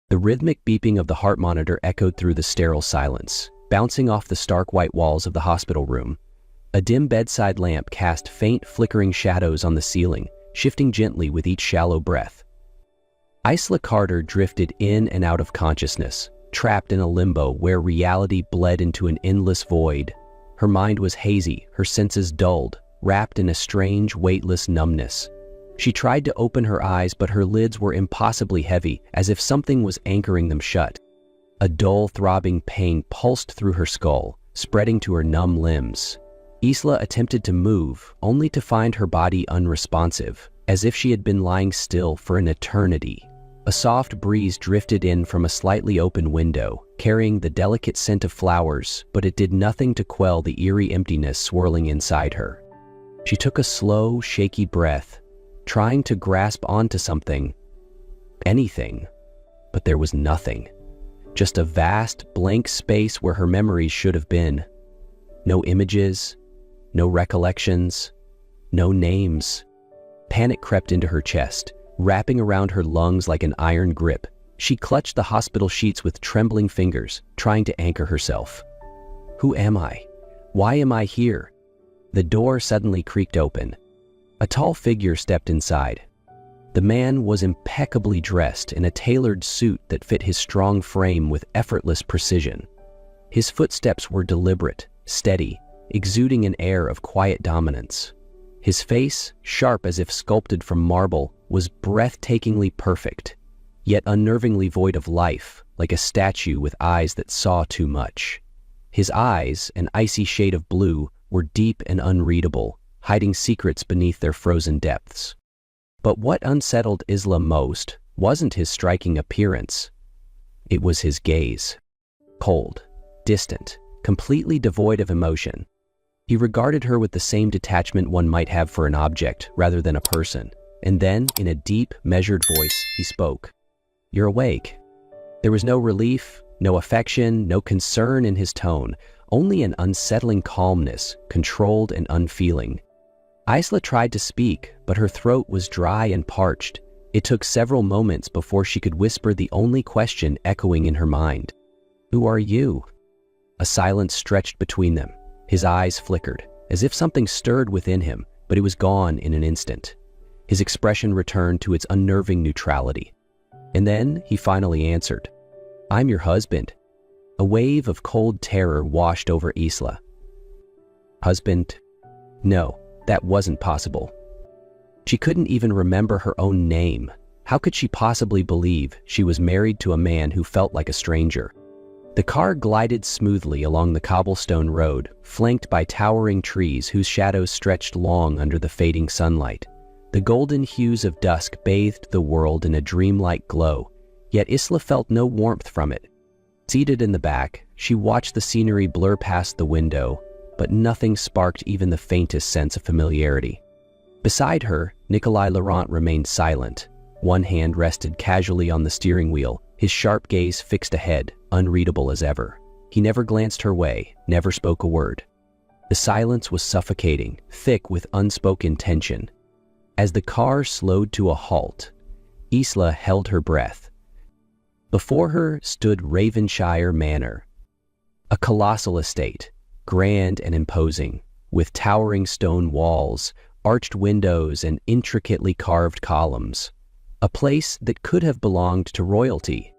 The rhythmic beeping of the heart monitor echoed through the sterile silence, bouncing off the stark white walls of the hospital room. A dim bedside lamp cast faint, flickering shadows on the ceiling, shifting gently with each shallow breath. Isla Carter drifted in and out of consciousness, trapped in a limbo where reality bled into an endless void. Her mind was hazy, her senses dulled, wrapped in a strange, weightless numbness. She tried to open her eyes, but her lids were impossibly heavy, as if something was anchoring them shut. A dull, throbbing pain pulsed through her skull, spreading to her numb limbs. Isla attempted to move, only to find her body unresponsive, as if she had been lying still for an eternity. A soft breeze drifted in from a slightly open window, carrying the delicate scent of flowers, but it did nothing to quell the eerie emptiness swirling inside her. She took a slow, shaky breath, trying to grasp onto something, anything, but there was nothing. Just a vast, blank space where her memories should have been. No images, no recollections, no names. Panic crept into her chest, wrapping around her lungs like an iron grip. She clutched the hospital sheets with trembling fingers, trying to anchor herself. Who am I? Why am I here? The door suddenly creaked open. A tall figure stepped inside. The man was impeccably dressed in a tailored suit that fit his strong frame with effortless precision. His footsteps were deliberate, steady, exuding an air of quiet dominance. His face, sharp as if sculpted from marble, was breathtakingly perfect, yet unnervingly void of life, like a statue with eyes that saw too much. His eyes, an icy shade of blue, were deep and unreadable, hiding secrets beneath their frozen depths. But what unsettled Isla most wasn't his striking appearance. It was his gaze. Cold, distant, completely devoid of emotion. He regarded her with the same detachment one might have for an object rather than a person. And then, in a deep, measured voice, he spoke. "You're awake." There was no relief, no affection, no concern in his tone, only an unsettling calmness, controlled and unfeeling. Isla tried to speak, but her throat was dry and parched. It took several moments before she could whisper the only question echoing in her mind. "Who are you?" A silence stretched between them. His eyes flickered, as if something stirred within him, but it was gone in an instant. His expression returned to its unnerving neutrality. And then he finally answered, "I'm your husband." A wave of cold terror washed over Isla. Husband? No, that wasn't possible. She couldn't even remember her own name. How could she possibly believe she was married to a man who felt like a stranger? The car glided smoothly along the cobblestone road, flanked by towering trees whose shadows stretched long under the fading sunlight. The golden hues of dusk bathed the world in a dreamlike glow, yet Isla felt no warmth from it. Seated in the back, she watched the scenery blur past the window, but nothing sparked even the faintest sense of familiarity. Beside her, Nikolai Laurent remained silent. One hand rested casually on the steering wheel, his sharp gaze fixed ahead, unreadable as ever. He never glanced her way, never spoke a word. The silence was suffocating, thick with unspoken tension. As the car slowed to a halt, Isla held her breath. Before her stood Ravenshire Manor, a colossal estate, grand and imposing, with towering stone walls, arched windows, and intricately carved columns. A place that could have belonged to royalty.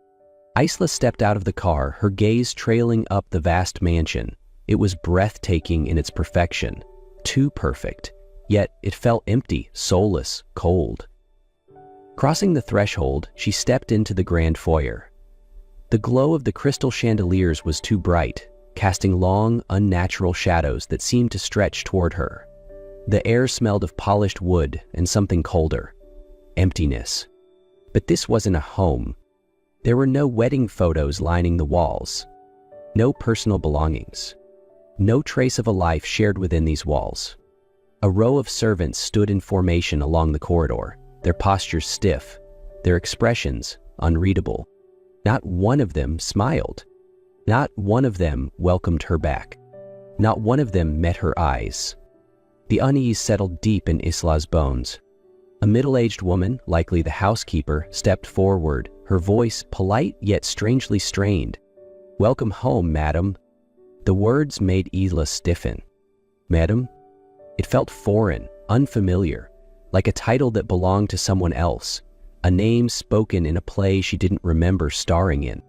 Isla stepped out of the car, her gaze trailing up the vast mansion. It was breathtaking in its perfection, too perfect, yet it felt empty, soulless, cold. Crossing the threshold, she stepped into the grand foyer. The glow of the crystal chandeliers was too bright, casting long, unnatural shadows that seemed to stretch toward her. The air smelled of polished wood and something colder. Emptiness. But this wasn't a home. There were no wedding photos lining the walls. No personal belongings. No trace of a life shared within these walls. A row of servants stood in formation along the corridor, their postures stiff, their expressions unreadable. Not one of them smiled. Not one of them welcomed her back. Not one of them met her eyes. The unease settled deep in Isla's bones. A middle-aged woman, likely the housekeeper, stepped forward, her voice polite yet strangely strained. "Welcome home, madam." The words made Isla stiffen. Madam? It felt foreign, unfamiliar, like a title that belonged to someone else, a name spoken in a play she didn't remember starring in.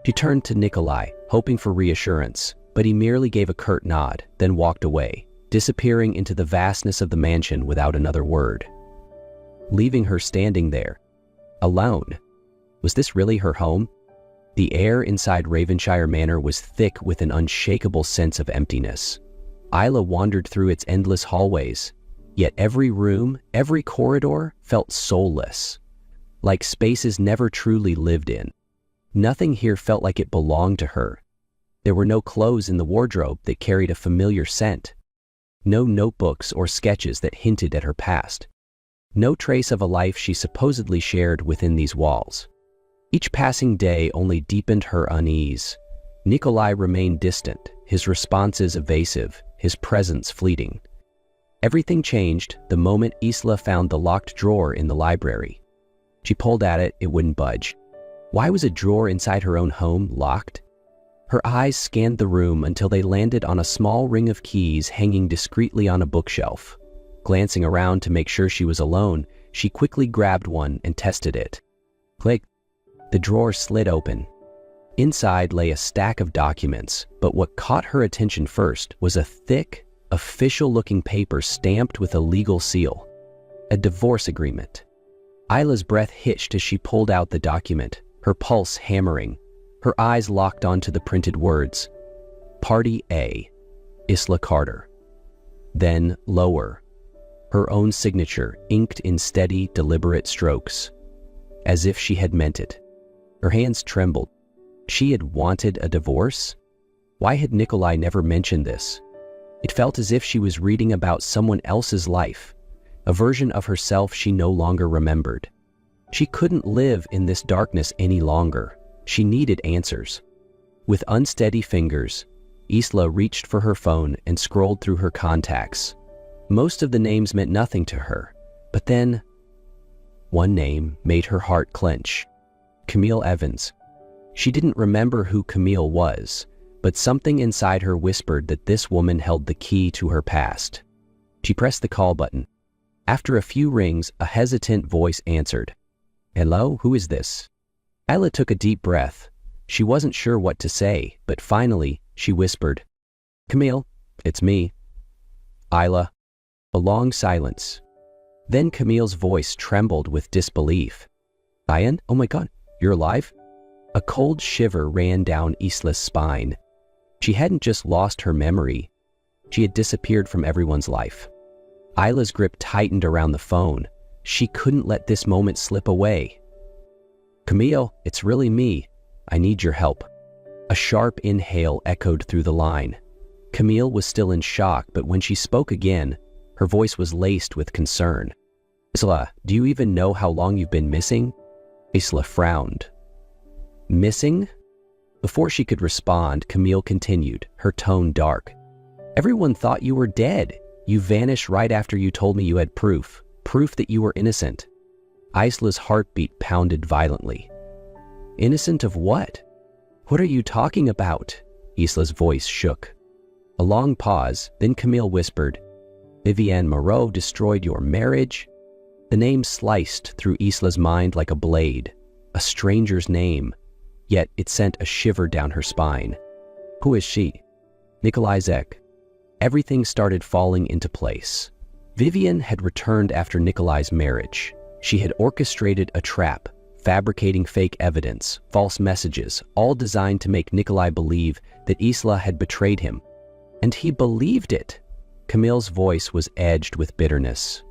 She turned to Nikolai, hoping for reassurance, but he merely gave a curt nod, then walked away, disappearing into the vastness of the mansion without another word. Leaving her standing there, alone. Was this really her home? The air inside Ravenshire Manor was thick with an unshakable sense of emptiness. Isla wandered through its endless hallways, yet every room, every corridor felt soulless, like spaces never truly lived in. Nothing here felt like it belonged to her. There were no clothes in the wardrobe that carried a familiar scent. No notebooks or sketches that hinted at her past. No trace of a life she supposedly shared within these walls. Each passing day only deepened her unease. Nikolai remained distant, his responses evasive, his presence fleeting. Everything changed the moment Isla found the locked drawer in the library. She pulled at it, it wouldn't budge. Why was a drawer inside her own home locked? Her eyes scanned the room until they landed on a small ring of keys hanging discreetly on a bookshelf. Glancing around to make sure she was alone, she quickly grabbed one and tested it. Click. The drawer slid open. Inside lay a stack of documents, but what caught her attention first was a thick, official-looking paper stamped with a legal seal. A divorce agreement. Isla's breath hitched as she pulled out the document, her pulse hammering. Her eyes locked onto the printed words. Party A, Isla Carter. Then lower. Her own signature inked in steady, deliberate strokes. As if she had meant it. Her hands trembled. She had wanted a divorce? Why had Nikolai never mentioned this? It felt as if she was reading about someone else's life, a version of herself she no longer remembered. She couldn't live in this darkness any longer. She needed answers. With unsteady fingers, Isla reached for her phone and scrolled through her contacts. Most of the names meant nothing to her, but then one name made her heart clench. Camille Evans. She didn't remember who Camille was, but something inside her whispered that this woman held the key to her past. She pressed the call button. After a few rings, a hesitant voice answered. "Hello, who is this?" Isla took a deep breath. She wasn't sure what to say, but finally, she whispered, "Camille, it's me." Isla. A long silence. Then Camille's voice trembled with disbelief. "Ian, oh my God, you're alive?" A cold shiver ran down Isla's spine. She hadn't just lost her memory. She had disappeared from everyone's life. Isla's grip tightened around the phone. She couldn't let this moment slip away. "Camille, it's really me. I need your help." A sharp inhale echoed through the line. Camille was still in shock, but when she spoke again, her voice was laced with concern. "Isla, do you even know how long you've been missing?" Isla frowned. "Missing?" Before she could respond, Camille continued, her tone dark. "Everyone thought you were dead. You vanished right after you told me you had proof that you were innocent." Isla's heartbeat pounded violently. "Innocent of what? What are you talking about?" Isla's voice shook. A long pause, then Camille whispered, "Vivienne Moreau destroyed your marriage?" The name sliced through Isla's mind like a blade. A stranger's name, yet it sent a shiver down her spine. Who is she? Nikolai Zek. Everything started falling into place. Vivienne had returned after Nikolai's marriage. She had orchestrated a trap, fabricating fake evidence, false messages, all designed to make Nikolai believe that Isla had betrayed him. And he believed it. Camille's voice was edged with bitterness.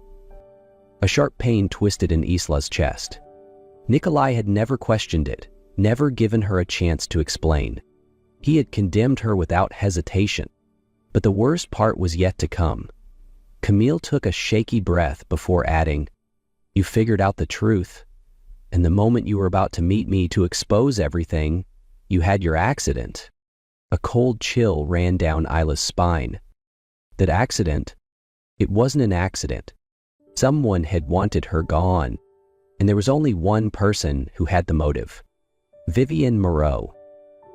A sharp pain twisted in Isla's chest. Nikolai had never questioned it, never given her a chance to explain. He had condemned her without hesitation. But the worst part was yet to come. Camille took a shaky breath before adding, "You figured out the truth, and the moment you were about to meet me to expose everything, you had your accident." A cold chill ran down Isla's spine. That accident? It wasn't an accident. Someone had wanted her gone, and there was only one person who had the motive. Vivienne Moreau.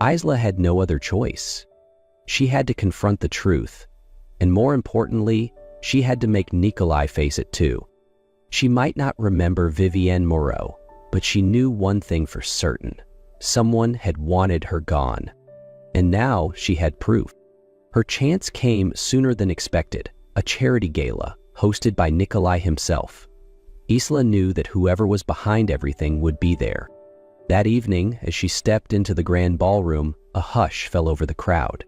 Isla had no other choice. She had to confront the truth, and more importantly, she had to make Nikolai face it too. She might not remember Vivienne Moreau, but she knew one thing for certain. Someone had wanted her gone. And now she had proof. Her chance came sooner than expected, a charity gala hosted by Nikolai himself. Isla knew that whoever was behind everything would be there. That evening, as she stepped into the grand ballroom, a hush fell over the crowd.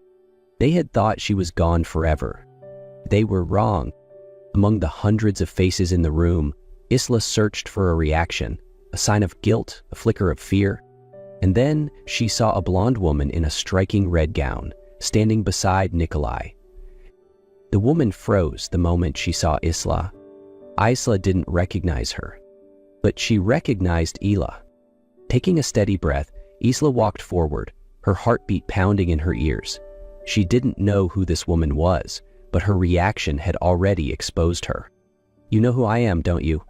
They had thought she was gone forever. They were wrong. Among the hundreds of faces in the room, Isla searched for a reaction, a sign of guilt, a flicker of fear. And then she saw a blonde woman in a striking red gown, standing beside Nikolai. The woman froze the moment she saw Isla. Isla didn't recognize her, but she recognized Isla. Taking a steady breath, Isla walked forward, her heartbeat pounding in her ears. She didn't know who this woman was, but her reaction had already exposed her. "You know who I am, don't you?"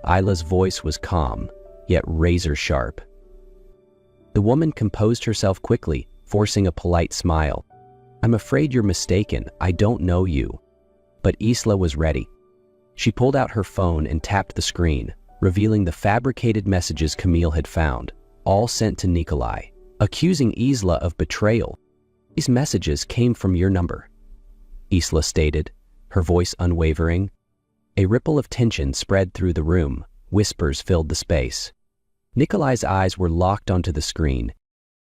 Isla's voice was calm, yet razor sharp. The woman composed herself quickly, forcing a polite smile. "I'm afraid you're mistaken. I don't know you." But Isla was ready. She pulled out her phone and tapped the screen, revealing the fabricated messages Camille had found, all sent to Nikolai, accusing Isla of betrayal. "These messages came from your number," Isla stated, her voice unwavering. A ripple of tension spread through the room. Whispers filled the space. Nikolai's eyes were locked onto the screen.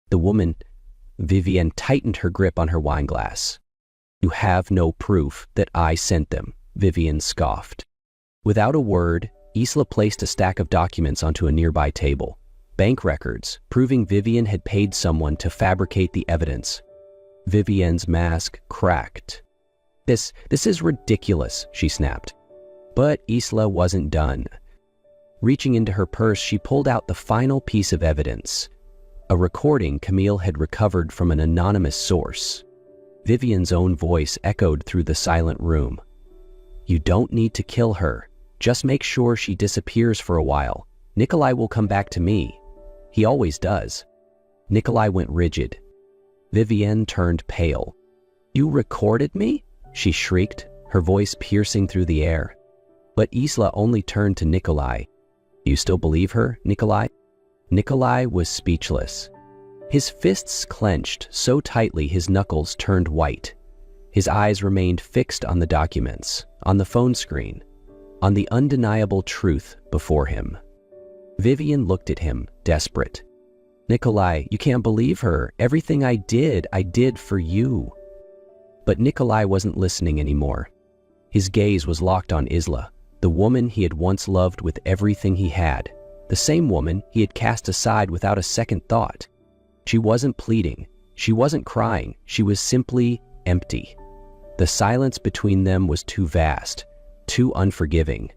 The woman, Vivienne, tightened her grip on her wineglass. "You have no proof that I sent them," Vivienne scoffed. Without a word, Isla placed a stack of documents onto a nearby table. Bank records, proving Vivienne had paid someone to fabricate the evidence. Vivienne's mask cracked. This is ridiculous, she snapped. But Isla wasn't done. Reaching into her purse, she pulled out the final piece of evidence, a recording Camille had recovered from an anonymous source. Vivian's own voice echoed through the silent room. "You don't need to kill her. Just make sure she disappears for a while. Nikolai will come back to me. He always does." Nikolai went rigid. Vivienne turned pale. "You recorded me?" she shrieked, her voice piercing through the air. But Isla only turned to Nikolai. "You still believe her, Nikolai?" Nikolai was speechless. His fists clenched so tightly his knuckles turned white. His eyes remained fixed on the documents, on the phone screen, on the undeniable truth before him. Vivian looked at him, desperate. "Nikolai, you can't believe her. Everything I did for you." But Nikolai wasn't listening anymore. His gaze was locked on Isla, the woman he had once loved with everything he had, the same woman he had cast aside without a second thought. She wasn't pleading, she wasn't crying, she was simply empty. The silence between them was too vast, too unforgiving.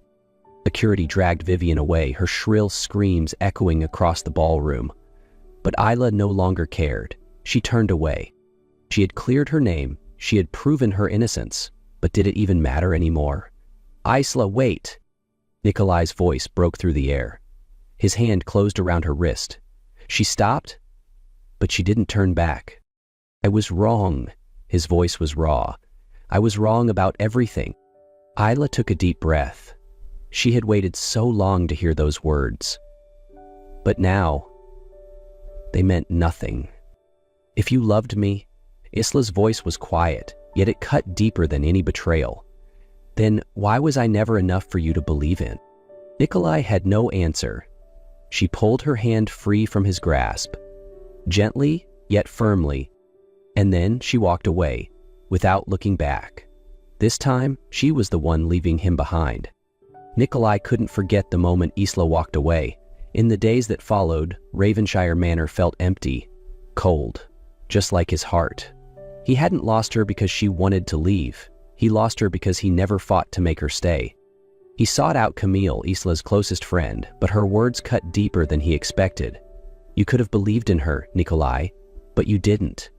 Security dragged Vivian away, her shrill screams echoing across the ballroom. But Isla no longer cared. She turned away. She had cleared her name, she had proven her innocence, but did it even matter anymore? "Isla, wait!" Nikolai's voice broke through the air. His hand closed around her wrist. She stopped, but she didn't turn back. "I was wrong." His voice was raw. "I was wrong about everything." Isla took a deep breath. She had waited so long to hear those words. But now, they meant nothing. "If you loved me," Isla's voice was quiet, yet it cut deeper than any betrayal. "Then why was I never enough for you to believe in?" Nikolai had no answer. She pulled her hand free from his grasp, gently yet firmly, and then she walked away, without looking back. This time, she was the one leaving him behind. Nikolai couldn't forget the moment Isla walked away. In the days that followed, Ravenshire Manor felt empty, cold, just like his heart. He hadn't lost her because she wanted to leave. He lost her because he never fought to make her stay. He sought out Camille, Isla's closest friend, but her words cut deeper than he expected. "You could have believed in her, Nikolai, but you didn't."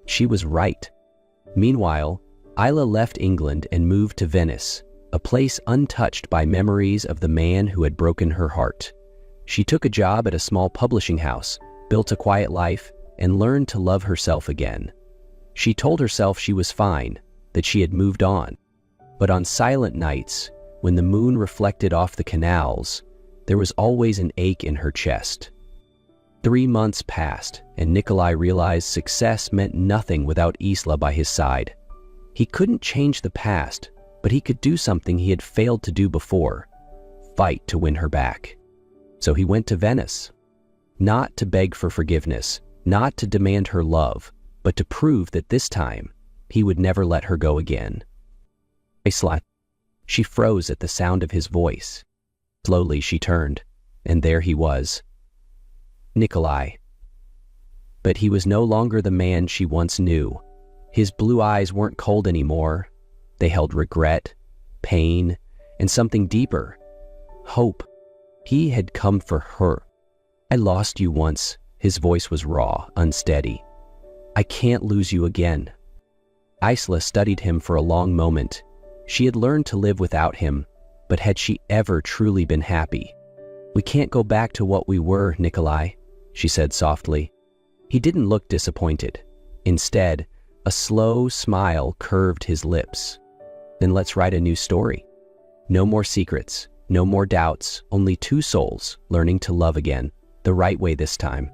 She was right. Meanwhile, Isla left England and moved to Venice, a place untouched by memories of the man who had broken her heart. She took a job at a small publishing house, built a quiet life, and learned to love herself again. She told herself she was fine, that she had moved on. But on silent nights, when the moon reflected off the canals, there was always an ache in her chest. 3 months passed, and Nikolai realized success meant nothing without Isla by his side. He couldn't change the past, but he could do something he had failed to do before: fight to win her back. So he went to Venice. Not to beg for forgiveness, not to demand her love, but to prove that this time, he would never let her go again. "Isla." She froze at the sound of his voice. Slowly she turned, and there he was. Nikolai. But he was no longer the man she once knew. His blue eyes weren't cold anymore. They held regret, pain, and something deeper: hope. He had come for her. "I lost you once." His voice was raw, unsteady. "I can't lose you again." Isla studied him for a long moment. She had learned to live without him, but had she ever truly been happy? "We can't go back to what we were, Nikolai," she said softly. He didn't look disappointed. Instead, a slow smile curved his lips. "Then let's write a new story. No more secrets, no more doubts, only 2 souls learning to love again, the right way this time."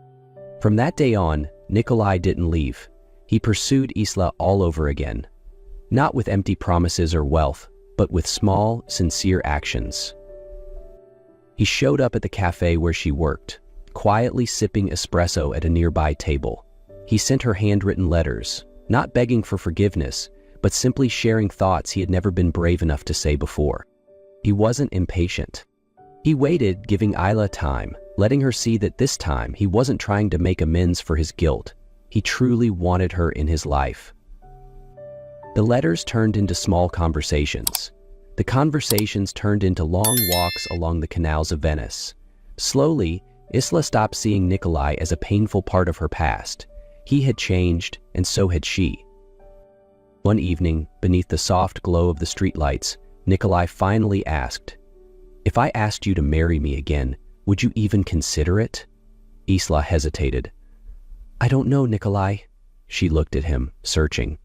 From that day on, Nikolai didn't leave. He pursued Isla all over again. Not with empty promises or wealth, but with small, sincere actions. He showed up at the cafe where she worked, quietly sipping espresso at a nearby table. He sent her handwritten letters, not begging for forgiveness, but simply sharing thoughts he had never been brave enough to say before. He wasn't impatient. He waited, giving Isla time, letting her see that this time he wasn't trying to make amends for his guilt. He truly wanted her in his life. The letters turned into small conversations. The conversations turned into long walks along the canals of Venice. Slowly, Isla stopped seeing Nikolai as a painful part of her past. He had changed, and so had she. One evening, beneath the soft glow of the streetlights, Nikolai finally asked, "If I asked you to marry me again, would you even consider it?" Isla hesitated. "I don't know, Nikolai." She looked at him, searching.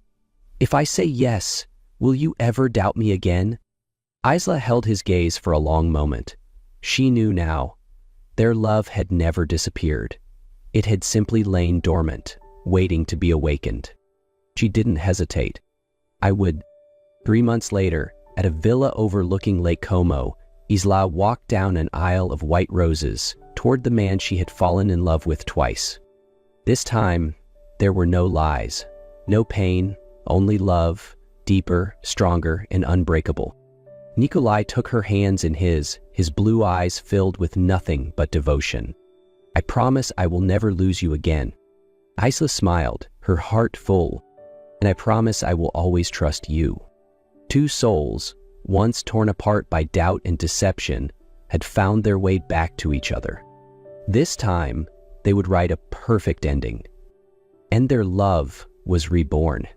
"If I say yes, will you ever doubt me again?" Isla held his gaze for a long moment. She knew now. Their love had never disappeared. It had simply lain dormant, waiting to be awakened. She didn't hesitate. "I would." 3 months later, at a villa overlooking Lake Como, Isla walked down an aisle of white roses toward the man she had fallen in love with twice. This time, there were no lies, no pain, only love, deeper, stronger, and unbreakable. Nikolai took her hands in his blue eyes filled with nothing but devotion. "I promise I will never lose you again." Isla smiled, her heart full. "And I promise I will always trust you." Two souls, once torn apart by doubt and deception, had found their way back to each other. This time, they would write a perfect ending. And their love was reborn.